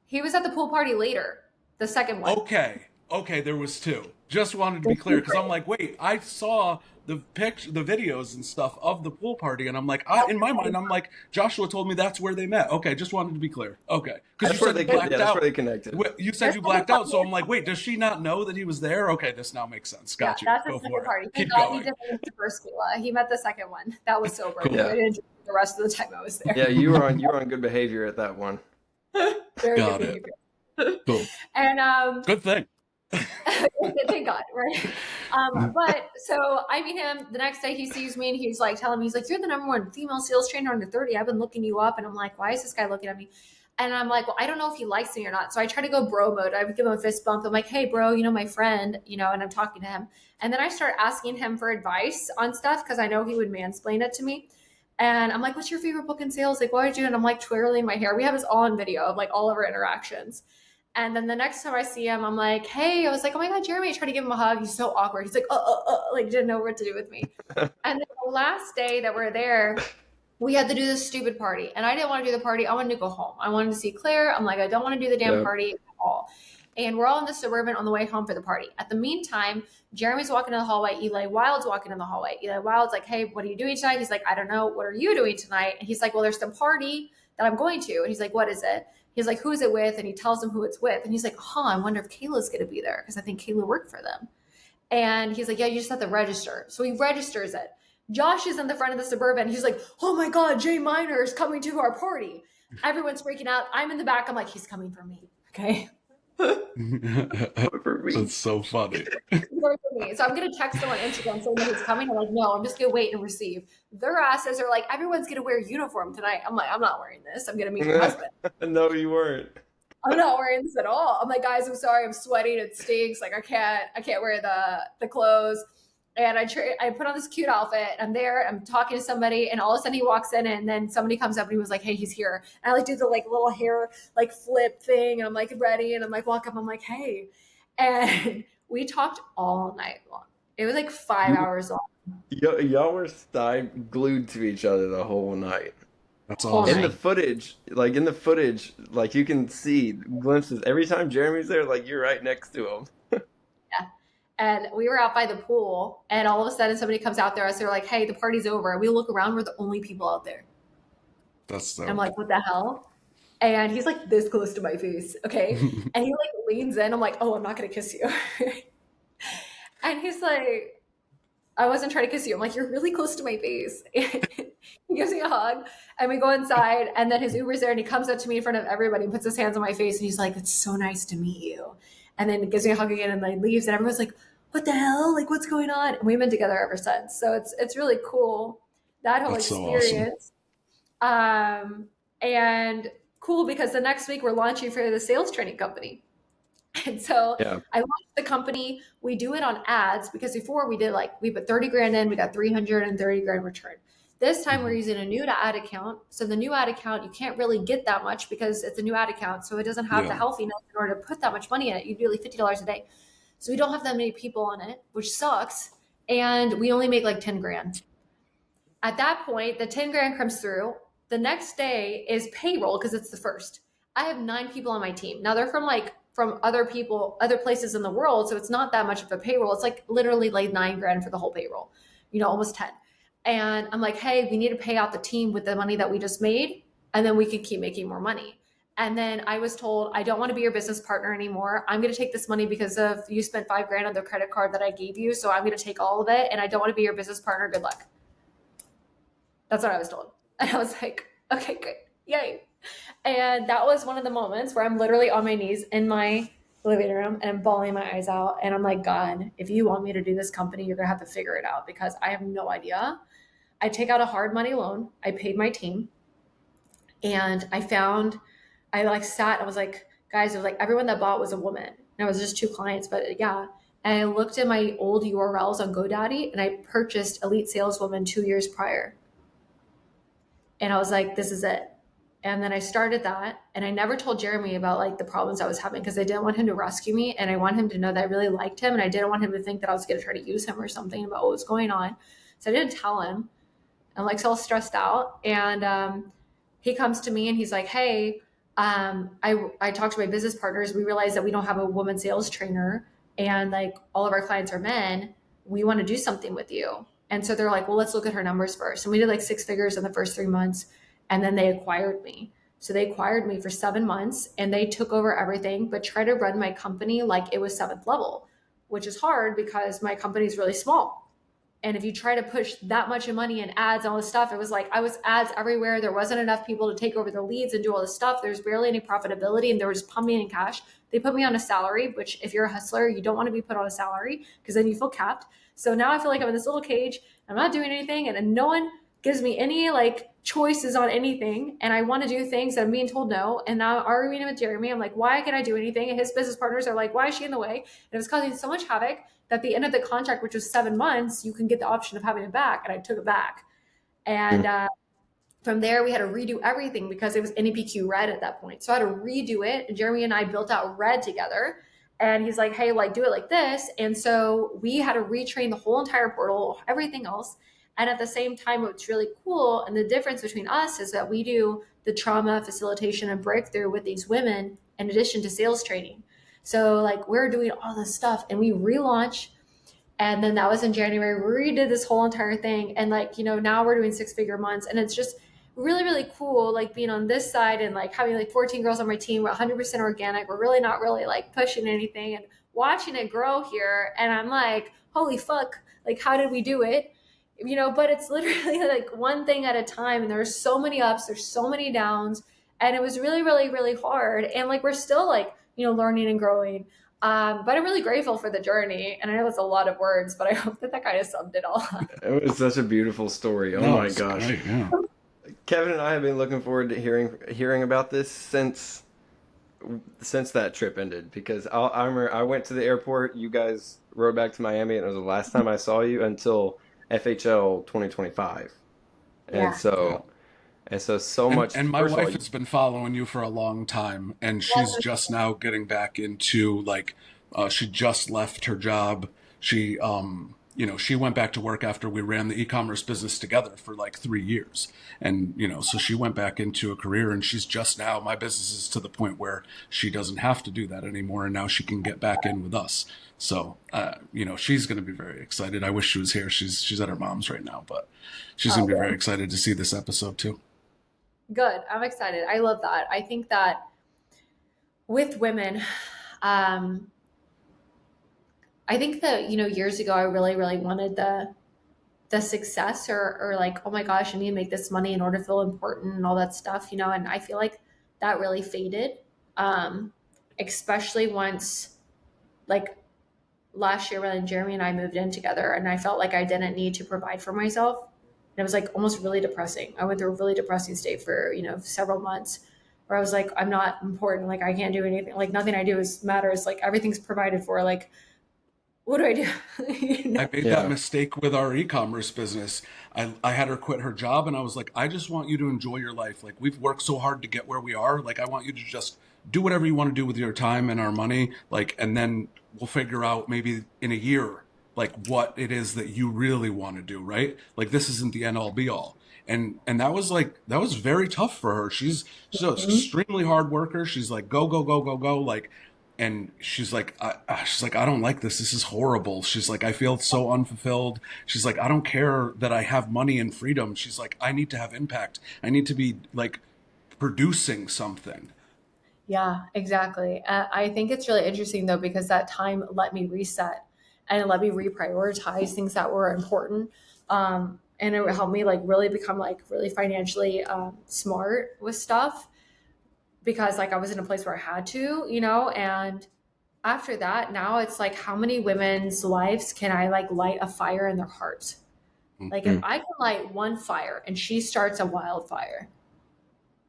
He was at the pool party later, the second one. Okay. Okay, there was two. Just wanted to be clear because I'm like, wait, I saw the videos and stuff of the pool party, and I'm like, in my mind, I'm like, Joshua told me that's where they met. Okay, just wanted to be clear. Okay, because you That's where said they you blacked that's where out. they connected. You said you blacked out, so I'm like, wait, does she not know that he was there? Okay, this now makes sense. Yeah, Got you. that's the Go second for it. party. Thank Keep God he going. didn't meet the first Kayla. He met the second one. That was sober because Cool. I didn't drink the rest of the time I was there. Yeah, you were on good behavior at that one. Very good Got it. behavior. Cool. And Good thing. thank God, right? But so I meet him the next day. He sees me and he's like telling me, he's like, "You're the number one female sales trainer under 30. I've been looking you up." And I'm like, "Why is this guy looking at me?" And I'm like, "Well, I don't know if he likes me or not." So I try to go bro mode. I would give him a fist bump. I'm like, "Hey, bro, my friend, and I'm talking to him." And then I start asking him for advice on stuff because I know he would mansplain it to me. And I'm like, "What's your favorite book in sales? Like, what would you?" And I'm like twirling my hair. We have this all on video of like all of our interactions. And then the next time I see him, I'm like, hey, I was like, oh my God, Jeremy, I tried to give him a hug. He's so awkward. He's like, like didn't know what to do with me. And then the last day that we're there, we had to do this stupid party. And I didn't want to do the party. I wanted to go home. I wanted to see Claire. I'm like, I don't want to do the damn party at all. And we're all in the Suburban on the way home for the party. At the meantime, Jeremy's walking in the hallway. Eli Wild's walking in the hallway. Eli Wild's like, hey, what are you doing tonight? He's like, I don't know. What are you doing tonight? And he's like, well, there's some party that I'm going to. And he's like, what is it? He's like, who is it with? And he tells him who it's with. And he's like, I wonder if Kayla's going to be there because I think Kayla worked for them. And he's like, yeah, you just have to register. So he registers it. Josh is in the front of the Suburban. He's like, oh my God, Jay Miner is coming to our party. Everyone's freaking out. I'm in the back. I'm like, he's coming for me. Okay. That's so funny. So I'm going to text them on Instagram saying that he's coming. I'm like, no, I'm just going to wait and receive. Their asses are like, everyone's going to wear a uniform tonight. I'm like, I'm not wearing this. I'm going to meet my husband. No, you weren't. I'm not wearing this at all. I'm like, guys, I'm sorry. I'm sweating. It stinks. Like I can't wear the clothes. And I put on this cute outfit. I'm there. I'm talking to somebody, and all of a sudden he walks in, and then somebody comes up and he was like, "Hey, he's here." And I like do the like little hair like flip thing, and I'm like ready, and I'm like walk up. I'm like, "Hey," and we talked all night long. It was like 5 hours long. Y'all were glued to each other the whole night. That's Whole awesome. In the footage, like you can see glimpses every time Jeremy's there. Like you're right next to him. And we were out by the pool, and all of a sudden somebody comes out there. So they're like, "Hey, the party's over." And we look around. We're the only people out there. That's so. I'm like, "What the hell?" And he's like this close to my face. Okay. And he like leans in. I'm like, "Oh, I'm not going to kiss you." And he's like, "I wasn't trying to kiss you." I'm like, "You're really close to my face." He gives me a hug, and we go inside, and then his Uber's there, and he comes up to me in front of everybody and puts his hands on my face, and he's like, "It's so nice to meet you." And then gives me a hug again and then leaves, and everyone's like, "What the hell? Like, what's going on?" And we've been together ever since. So it's really cool, that whole That's so awesome. experience. And cool because the next week we're launching for the sales training company. And so Yeah. I launched the company. We do it on ads because before we put 30 grand in, we got 330 grand return. This time we're using a new ad account. So the new ad account, you can't really get that much because it's a new ad account. So it doesn't have the healthiness in order to put that much money in it. You'd be like $50 a day. So we don't have that many people on it, which sucks. And we only make like 10 grand. At that point, the 10 grand comes through. The next day is payroll because it's the first. I have 9 people on my team. Now they're from other places in the world. So it's not that much of a payroll. It's like literally like 9 grand for the whole payroll, almost 10. And I'm like, hey, we need to pay out the team with the money that we just made. And then we can keep making more money. And then I was told, I don't want to be your business partner anymore. I'm going to take this money because of you spent 5 grand on the credit card that I gave you. So I'm going to take all of it. And I don't want to be your business partner. Good luck. That's what I was told. And I was like, okay, great. Yay. And that was one of the moments where I'm literally on my knees in my living room and I'm bawling my eyes out. And I'm like, God, if you want me to do this company, you're going to have to figure it out because I have no idea. I take out a hard money loan. I paid my team. And I sat, I was like, guys, it was like everyone that bought was a woman. And it was just 2 clients, but yeah. And I looked at my old URLs on GoDaddy and I purchased Elite Saleswomen 2 years prior. And I was like, this is it. And then I started that, and I never told Jeremy about like the problems I was having because I didn't want him to rescue me, and I want him to know that I really liked him, and I didn't want him to think that I was going to try to use him or something about what was going on. So I didn't tell him. I'm like so stressed out, and he comes to me and he's like, "Hey, I talked to my business partners. We realized that we don't have a woman sales trainer, and like all of our clients are men. We want to do something with you." And so they're like, "Well, let's look at her numbers first." And we did like 6 figures in the first 3 months. And then they acquired me. So they acquired me for 7 months, and they took over everything, but try to run my company like it was seventh level, which is hard because my company is really small. And if you try to push that much money in ads and all this stuff, it was like I was ads everywhere. There wasn't enough people to take over the leads and do all this stuff. There's barely any profitability, and they were just pumping in cash. They put me on a salary, which if you're a hustler, you don't want to be put on a salary because then you feel capped. So now I feel like I'm in this little cage. I'm not doing anything, and no one gives me any like choices on anything, and I want to do things that I'm being told no. And now I'm arguing with Jeremy. I'm like, why can't I do anything? And his business partners are like, why is she in the way? And it was causing so much havoc that at the end of the contract, which was 7 months, you can get the option of having it back. And I took it back. And from there, we had to redo everything because it was NEPQ red at that point. So I had to redo it. And Jeremy and I built out red together. And he's like, hey, like do it like this. And so we had to retrain the whole entire portal, everything else. And at the same time, what's really cool, and the difference between us is that we do the trauma facilitation and breakthrough with these women in addition to sales training. So like we're doing all this stuff, and we relaunch. And then that was in January. We redid this whole entire thing. And like, now we're doing 6-figure months, and it's just really, really cool. Like being on this side and like having like 14 girls on my team. We're 100% organic. We're really not really like pushing anything, and watching it grow here. And I'm like, holy fuck, like how did we do it? But it's literally like one thing at a time, and there's so many ups, there's so many downs, and it was really, really, really hard. And like, we're still like, learning and growing. But I'm really grateful for the journey. And I know that's a lot of words, but I hope that kind of summed it all up. It was such a beautiful story. Oh No, my it's gosh. great, yeah. Kevin and I have been looking forward to hearing about this since that trip ended, because I remember I went to the airport, you guys rode back to Miami, and it was the last time I saw you until FHL 2025. Yeah. So much. And my First of all, wife has been following you for a long time, and she's just now getting back into like, she just left her job. She, she went back to work after we ran the e-commerce business together for like 3 years. And, so she went back into a career, and she's just now, my business is to the point where she doesn't have to do that anymore. And now she can get back in with us. So, she's going to be very excited. I wish she was here. She's at her mom's right now, but she's going to be very excited to see this episode too. Good. I'm excited. I love that. I think that with women, I think that, years ago, I really, really wanted the success or like, oh my gosh, I need to make this money in order to feel important and all that stuff, and I feel like that really faded. Especially once like last year when Jeremy and I moved in together, and I felt like I didn't need to provide for myself. And it was like almost really depressing. I went through a really depressing state for, several months where I was like, I'm not important. Like I can't do anything. Like nothing I do matters. Like everything's provided for. Like, what do I do? I made that mistake with our e-commerce business. I had her quit her job, and I was like, I just want you to enjoy your life. Like we've worked so hard to get where we are. Like I want you to just do whatever you want to do with your time and our money. Like, and then we'll figure out maybe in a year, like what it is that you really want to do. Right. Like this isn't the end all be all. And that was very tough for her. She's an extremely hard worker. She's like, go, go, go, go, go. Like, and she's like, I don't like this. This is horrible. She's like, I feel so unfulfilled. She's like, I don't care that I have money and freedom. She's like, I need to have impact. I need to be like producing something. Yeah, exactly. I think it's really interesting though, because that time let me reset and it let me reprioritize things that were important. And it helped me like really become like really financially smart with stuff, because like I was in a place where I had to, and after that, now it's like, how many women's lives can I like light a fire in their heart? Like if I can light one fire and she starts a wildfire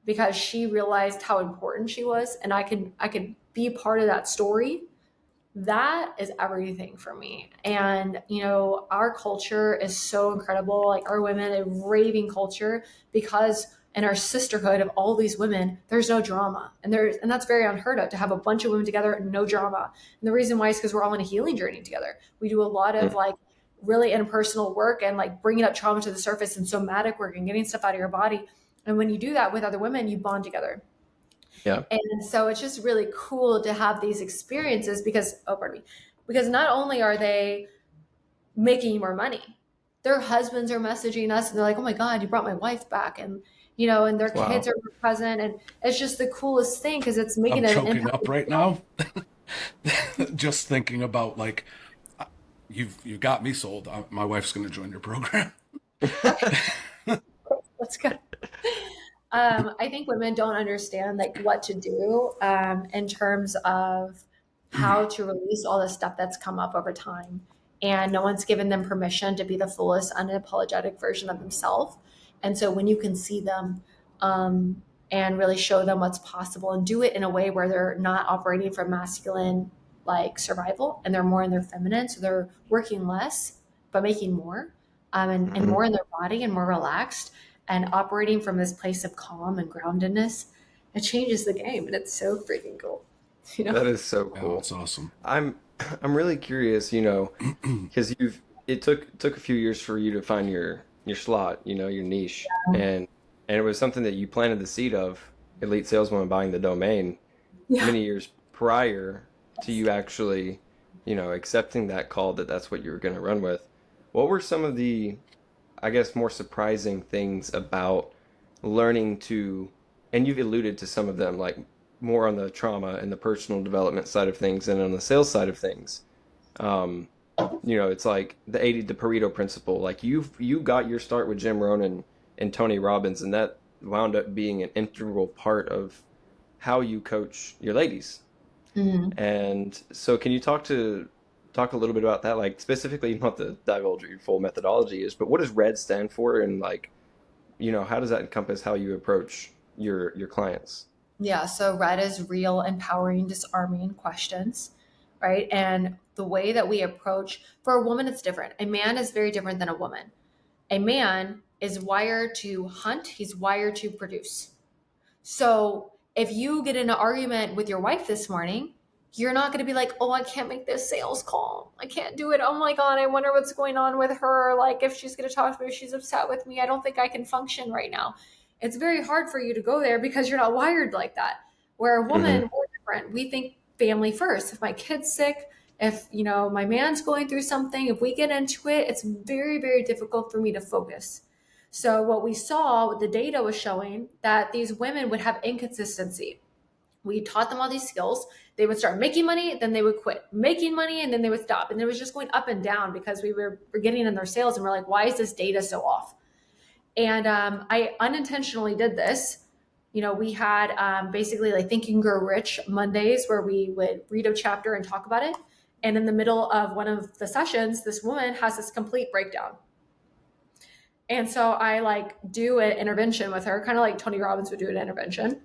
because she realized how important she was, and I could be part of that story, that is everything for me. And, our culture is so incredible. Like our women, a raving culture, because in our sisterhood of all these women, there's no drama. And that's very unheard of, to have a bunch of women together and no drama. And the reason why is because we're all in a healing journey together. We do a lot of like really interpersonal work and like bringing up trauma to the surface and somatic work and getting stuff out of your body. And when you do that with other women, you bond together. Yeah. And so it's just really cool to have these experiences because not only are they making you more money, their husbands are messaging us and they're like, oh my God, you brought my wife back. And, you know, and their kids are present. And it's just the coolest thing because it's making I'm an choking impact. up right now. Just thinking about like, you got me sold. My wife's going to join your program. Let's go. I think women don't understand like what to do in terms of how to release all the stuff that's come up over time. And no one's given them permission to be the fullest, unapologetic version of themselves. And so when you can see them and really show them what's possible and do it in a way where they're not operating from masculine like survival and they're more in their feminine, so they're working less but making more and more in their body and more relaxed and operating from this place of calm and groundedness, it changes the game. And it's so freaking cool. You know? That is so cool. Yeah, that's awesome. I'm really curious, you know, because it took a few years for you to find your slot, you know, your niche, and it was something that you planted the seed of, Elite Saleswomen buying the domain many years prior to you actually, you know, accepting that call that that's what you were going to run with. What were some of the, I guess, more surprising things about learning to, and you've alluded to some of them, like more on the trauma and the personal development side of things and on the sales side of things. You know, it's like the Pareto principle. Like you got your start with Jim Rohn and Tony Robbins, and that wound up being an integral part of how you coach your ladies. And so can you talk a little bit about that? Like specifically, not to divulge what your full methodology is, but what does RED stand for? And like, you know, how does that encompass how you approach your clients? Yeah. So RED is real, empowering, disarming questions, right? And the way that we approach, for a woman, it's different. A man is very different than a woman. A man is wired to hunt. He's wired to produce. So if you get in an argument with your wife this morning, you're not going to be like, oh, I can't make this sales call. I can't do it. Oh my God, I wonder what's going on with her. Like if she's going to talk to me, if she's upset with me, I don't think I can function right now. It's very hard for you to go there because you're not wired like that. Where a woman, we're different. We think family first. If my kid's sick, if, you know, my man's going through something, if we get into it, it's very, very difficult for me to focus. So what we saw, what the data was showing, that these women would have inconsistency. We taught them all these skills. They would start making money, then they would quit making money, and then they would stop. And it was just going up and down because we were getting in their sales and we're like, why is this data so off? And I unintentionally did this. You know, we had basically like Think and Grow Rich Mondays where we would read a chapter and talk about it. And in the middle of one of the sessions, this woman has this complete breakdown. And so I like do an intervention with her, kind of like Tony Robbins would do an intervention.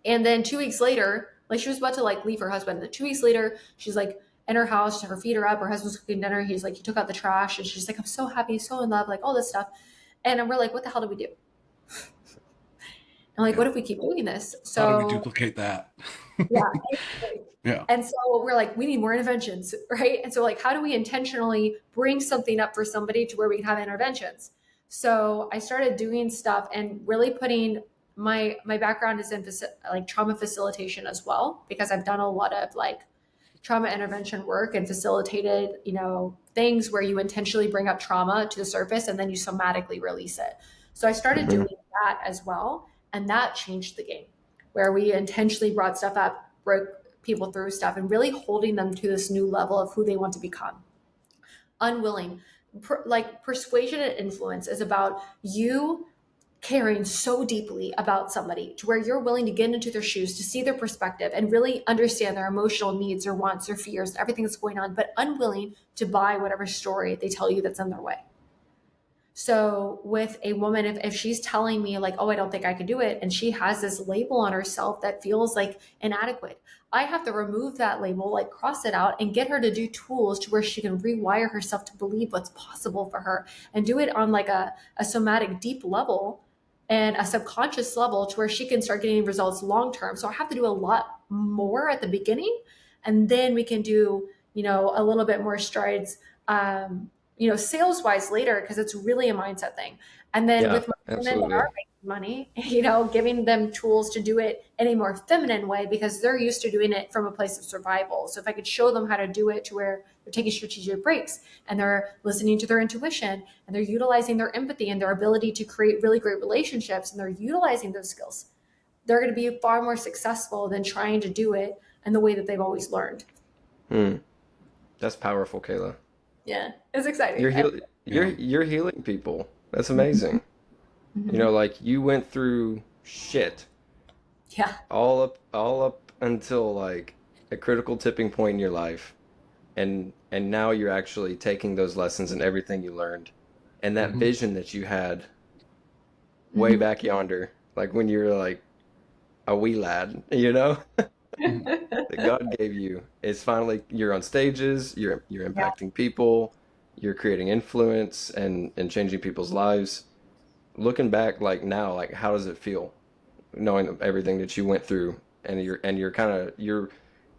And then 2 weeks later, like she was about to like leave her husband. And 2 weeks later, she's like in her house, her feet are up, her husband's cooking dinner. He's like, he took out the trash. And she's like, I'm so happy, so in love, like all this stuff. And we're like, what the hell do we do? And like, what if we keep doing this? So how do we duplicate that? Yeah. And so we're like, we need more interventions, right? And so like, how do we intentionally bring something up for somebody to where we can have interventions? So I started doing stuff and really putting my background is in like trauma facilitation as well, because I've done a lot of like trauma intervention work and facilitated, you know, things where you intentionally bring up trauma to the surface and then you somatically release it. So I started doing that as well. And that changed the game, where we intentionally brought stuff up, broke people through stuff, and really holding them to this new level of who they want to become. Unwilling, like persuasion and influence is about you caring so deeply about somebody to where you're willing to get into their shoes, to see their perspective and really understand their emotional needs, their wants, their fears, everything that's going on, but unwilling to buy whatever story they tell you that's in their way. So with a woman, if she's telling me like, oh, I don't think I can do it, and she has this label on herself that feels like inadequate, I have to remove that label, like cross it out and get her to do tools to where she can rewire herself to believe what's possible for her and do it on like a somatic deep level and a subconscious level to where she can start getting results long term. So I have to do a lot more at the beginning, and then we can do, a little bit more strides, sales wise later, because it's really a mindset thing. And then Yeah, with my women that absolutely. are making money, giving them tools to do it in a more feminine way because they're used to doing it from a place of survival. So if I could show them how to do it to where they're taking strategic breaks and they're listening to their intuition and they're utilizing their empathy and their ability to create really great relationships, and they're utilizing those skills, they're going to be far more successful than trying to do it in the way that they've always learned. Hmm. That's powerful, Kayla. Yeah, it's exciting. You're heal Yeah. you're healing people. That's Mhm. amazing. Mhm. Like you went through shit Yeah. all up until like a critical tipping point in your life, and now you're actually taking those lessons and everything you learned and that Hmm. vision that you had way Mhm. back yonder, like when you were like a wee lad, Hmm. that God gave you. It's finally you're on stages, you're Yeah. impacting people, you're creating influence and changing people's lives. Looking back, like now, like how does it feel knowing everything that you went through, and you're kind of you're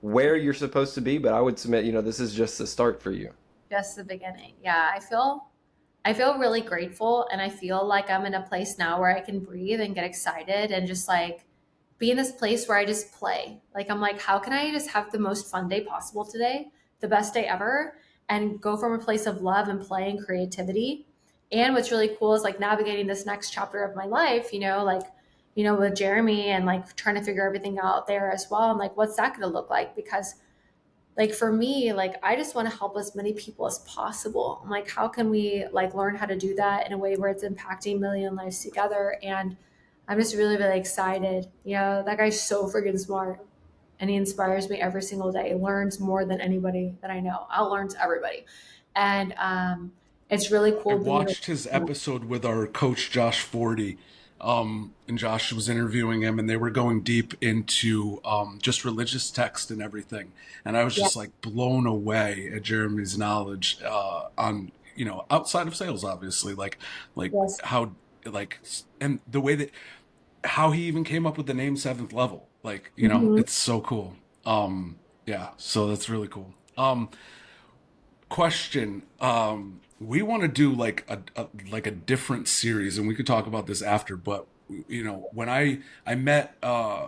where you're supposed to be, but I would submit, this is just the start for you. Just the beginning. Yeah, I feel really grateful, and I feel like I'm in a place now where I can breathe and get excited and just like be in this place where I just play. Like I'm like, how can I just have the most fun day possible today? The best day ever, and go from a place of love and play and creativity. And what's really cool is like navigating this next chapter of my life, with Jeremy and like trying to figure everything out there as well. And like what's that gonna look like? Because like for me, like I just want to help as many people as possible. I'm like, how can we like learn how to do that in a way where it's impacting million lives together? And I'm just really, really excited. That guy's so freaking smart, and he inspires me every single day. He learns more than anybody that I know. Outlearns everybody. And it's really I cool being watched his episode with our coach Josh Forty, and Josh was interviewing him, and they were going deep into just religious text and everything. And I was yeah, just like blown away at Jeremy's knowledge on outside of sales, obviously, like yes. how like and the way that how he even came up with the name Seventh Level. Like Mhm. it's so cool. Yeah, so that's really cool. Question. We want to do like a different series, and we could talk about this after. But when I met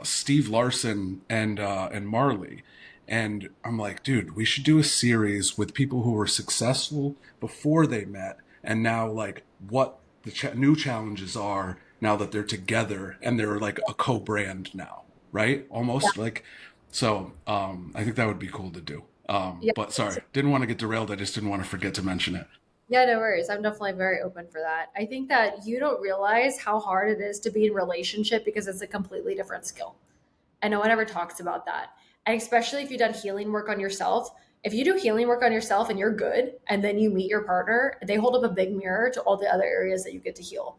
Steve Larson and Marley, and I'm like, dude, we should do a series with people who were successful before they met, and now like what the new challenges are now that they're together and they're like a co-brand now, right? Yeah. Almost like so. I think that would be cool to do. Yeah. But sorry, didn't want to get derailed. I just didn't want to forget to mention it. Yeah, no worries. I'm definitely very open for that. I think that you don't realize how hard it is to be in relationship because it's a completely different skill. And no one ever talks about that. And especially if you've done healing work on yourself. If you do healing work on yourself and you're good, and then you meet your partner, they hold up a big mirror to all the other areas that you get to heal.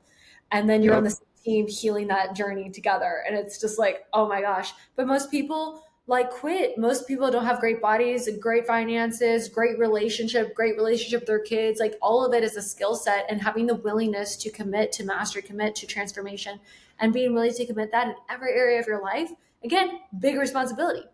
And then you're on the Yep. same team healing that journey together. And it's just like, oh my gosh. But most people like quit. Most people don't have great bodies, great finances, great relationship with their kids. Like all of it is a skill set, and having the willingness to commit to mastery, commit to transformation, and being willing to commit that in every area of your life. Again, big responsibility.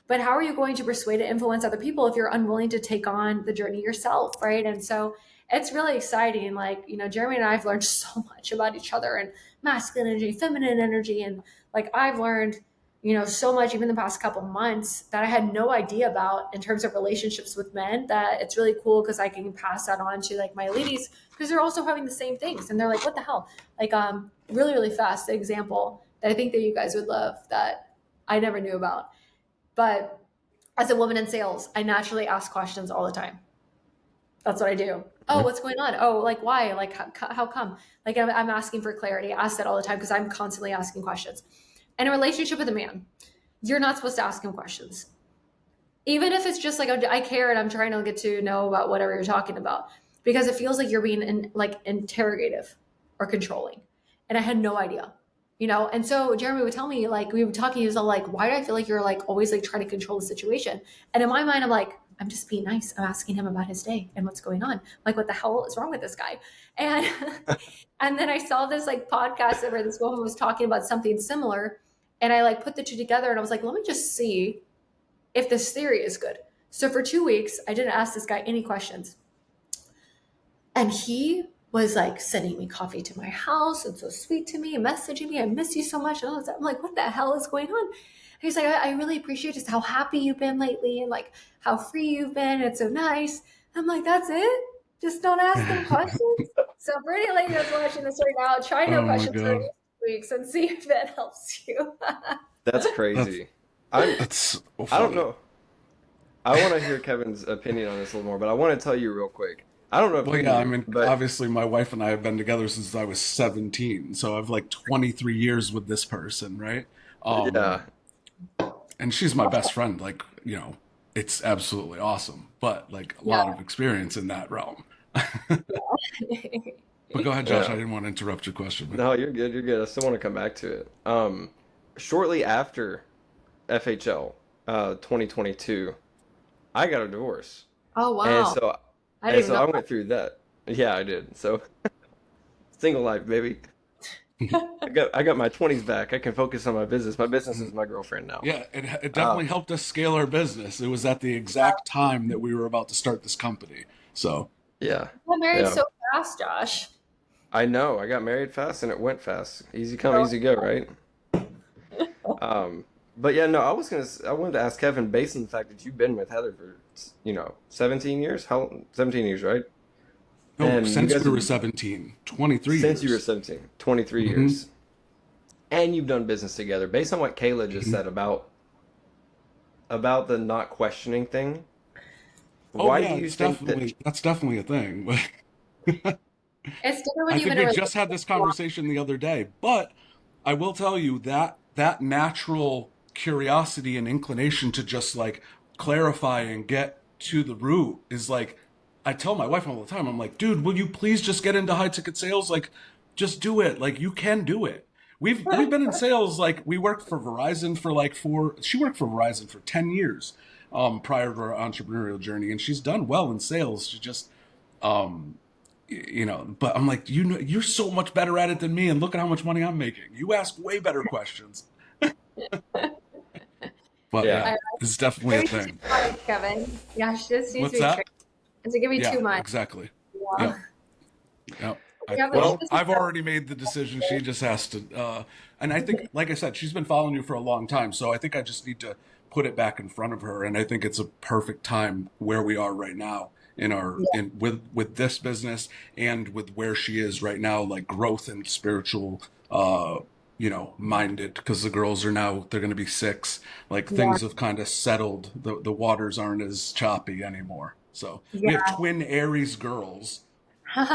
But how are you going to persuade and influence other people if you're unwilling to take on the journey yourself, right? And so it's really exciting. Like, Jeremy and I have learned so much about each other and masculine energy, feminine energy. And like, I've learned, so much even the past couple months that I had no idea about in terms of relationships with men, that it's really cool because I can pass that on to like my ladies because they're also having the same things. And they're like, what the hell? Like, really, really fast the example that I think that you guys would love that I never knew about. But as a woman in sales, I naturally ask questions all the time. That's what I do. Oh, Mhm. what's going on? Oh, like why? Like how come? Like I'm asking for clarity. I ask that all the time because I'm constantly asking questions. In a relationship with a man, you're not supposed to ask him questions. Even if it's just like I care and I'm trying to get to know about whatever you're talking about, because it feels like you're being like interrogative or controlling. And I had no idea. And so Jeremy would tell me, like we would talking, he was all like, why do I feel like you're like always like trying to control the situation? And in my mind, I'm like, I'm just being nice. I'm asking him about his day and what's going on. Like, what the hell is wrong with this guy? And and then I saw this like podcast where this woman was talking about something similar, and I like put the two together, and I was like, let me just see if this theory is good. So for 2 weeks, I didn't ask this guy any questions. And he was like sending me coffee to my house and so sweet to me and messaging me, I miss you so much. And all this. I'm like, what the hell is going on? And he's like, I really appreciate just how happy you've been lately and like how free you've been. It's so nice. I'm like, that's it? Just don't ask them questions. So for any lady that's watching this right now, try no Oh my questions for God. weeks and see if that helps you. That's crazy. I'm That's so I don't funny. know. I want to hear Kevin's opinion on this a little more, but I want to tell you real quick. I don't know if Well, you yeah, I knew, mean, but obviously, my wife and I have been together since I was 17, so I've like 23 years with this person, right? yeah, Um, and she's my best friend. Like, you know, it's absolutely awesome, but like a lot Yeah. of experience in that realm. But go ahead, Josh. I yeah. didn't want to interrupt your question, man. No, you're good. You're good. I still want to come back to it. Shortly after FHL, 2022, I got a divorce, Oh, and wow. so I and didn't even so know I went through that. Yeah, I did. So single life, baby. I got my 20s back. I can focus on my business. My business is my girlfriend now. Yeah, it Uh, definitely helped us scale our business. It was at the exact time that we were about to start this company. So, yeah, got married yeah. so fast, Josh. I know. I got married fast and it went fast. Easy come, So easy go, right? But yeah, no, I wanted to ask Kevin, based on the fact that you've been with Heather for, 17 years? How, 17 years, right? no, And you since guys we have, were 17, 23 since you were years. 17, 23 Hmm. years, and you've done business together. Based on what Kayla just Hmm. said about the not questioning thing, Oh why do yeah, you think that? that's definitely a thing. But it's different when I you've think been in we a just had relationship this for a while. conversation the other day. But I will tell you that that natural curiosity and inclination to just like clarify and get to the root is like I tell my wife all the time. I'm like, dude, will you please just get into high ticket sales? Like, just do it. Like, you can do it. We've been in sales. Like, we worked for Verizon for like four. She worked for Verizon for 10 years prior to her entrepreneurial journey, and she's done well in sales. She just um, you know, but I'm like, you know, you're so much better at it than me, and look at how much money I'm making. You ask way better questions. But Yeah, I yeah, it's definitely a Maybe too thing. much, Kevin. Yeah, she just needs to What's be trained. that? It's gonna be too Yeah, much. exactly. Yeah. Yep, yep. Yeah, but she well, doesn't I've already made the decision. She just has to. And I think, like I said, she's been following you for a long time. So I think I just need to put it back in front of her. And I think it's a perfect time where we are right now in our yeah, in with this business and with where she is right now, like growth and spiritual. You know, minded because the girls are now they're going to be 6. Like yeah, things have kind of settled. The waters aren't as choppy anymore. So we have yeah. twin Aries girls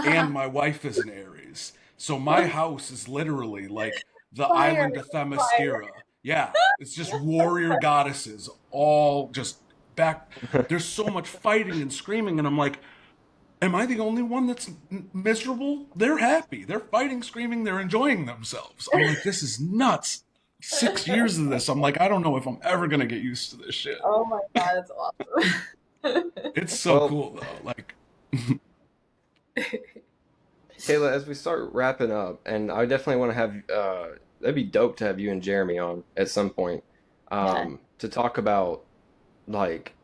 and my wife is an Aries. So my house is literally like the Fire, island of fire. Themyscira. Yeah, it's just warrior goddesses, all just back. There's so much fighting and screaming, and I'm like, am I the only one that's miserable? They're happy. They're fighting, screaming, they're enjoying themselves. I'm like, this is nuts. 6 years of this. I'm like, I don't know if I'm ever gonna get used to this shit. Oh my God, that's awesome. It's so well, cool though. Like, Kayla, as we start wrapping up, and I definitely want to have, that'd be dope to have you and Jeremy on at some point, Yeah, to talk about like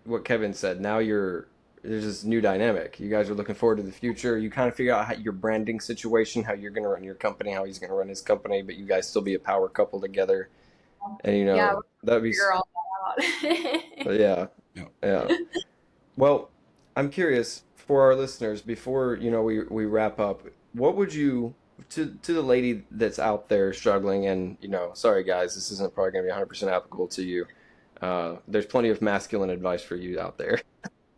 what Kevin said. Now there's this new dynamic. You guys are looking forward to the future. You kind of figure out how, your branding situation, how you're going to run your company, how he's going to run his company, but you guys still be a power couple together. And yeah, we're that'd be, figure all that out. yeah, yeah. yeah. Well, I'm curious for our listeners before we wrap up. What would you to the lady that's out there struggling and sorry guys, this isn't probably going to be 100% applicable to you. There's plenty of masculine advice for you out there.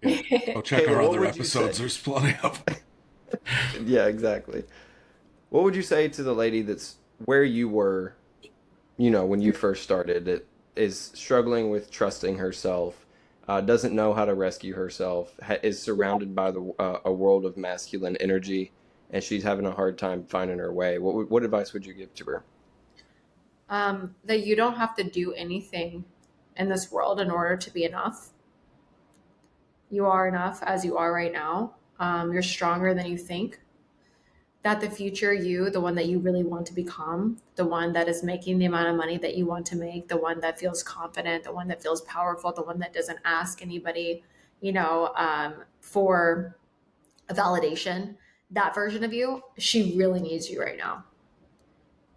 Yeah. Go check Kayla, our what other would you say? episodes. There's plenty of them. Yeah, exactly. What would you say to the lady that's where you were, when you first started, that is struggling with trusting herself, doesn't know how to rescue herself, is surrounded by a world of masculine energy, and she's having a hard time finding her way? What advice would you give to her? That you don't have to do anything in this world in order to be enough. you are enough as you are right now. You're stronger than you think. That the future you, the one that you really want to become, the one that is making the amount of money that you want to make, the one that feels confident, the one that feels powerful, the one that doesn't ask anybody, for a validation, that version of you, she really needs you right now.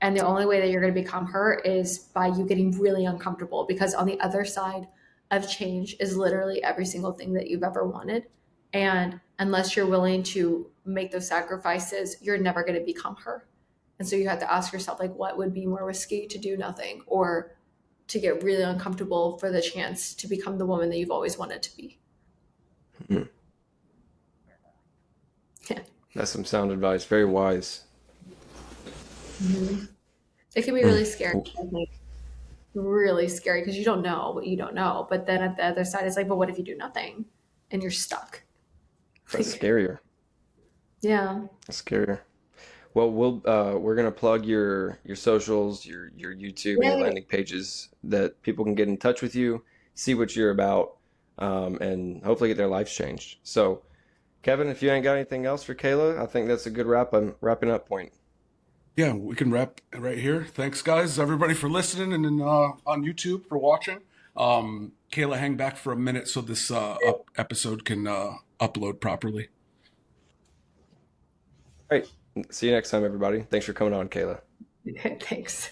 And the only way that you're going to become her is by you getting really uncomfortable, because on the other side of change is literally every single thing that you've ever wanted. And unless you're willing to make those sacrifices, you're never going to become her. And so you have to ask yourself, like, what would be more risky, to do nothing or to get really uncomfortable for the chance to become the woman that you've always wanted to be? Mm. Yeah. That's some sound advice. Very wise. Mm-hmm. It can be really scary. Really scary, because you don't know what you don't know. But then at the other side, it's like, but what if you do nothing and you're stuck? That's scarier. Yeah. That's scarier. Well, we're gonna plug your socials, your YouTube, and your Yay. landing pages that people can get in touch with you, see what you're about, and hopefully get their lives changed. So, Kevin, if you ain't got anything else for Kayla, I think that's a good wrapping up point. Yeah, we can wrap right here. Thanks, guys, everybody, for listening, and then on YouTube for watching. Kayla, hang back for a minute so this episode can upload properly. All right. See you next time, everybody. Thanks for coming on, Kayla. Thanks.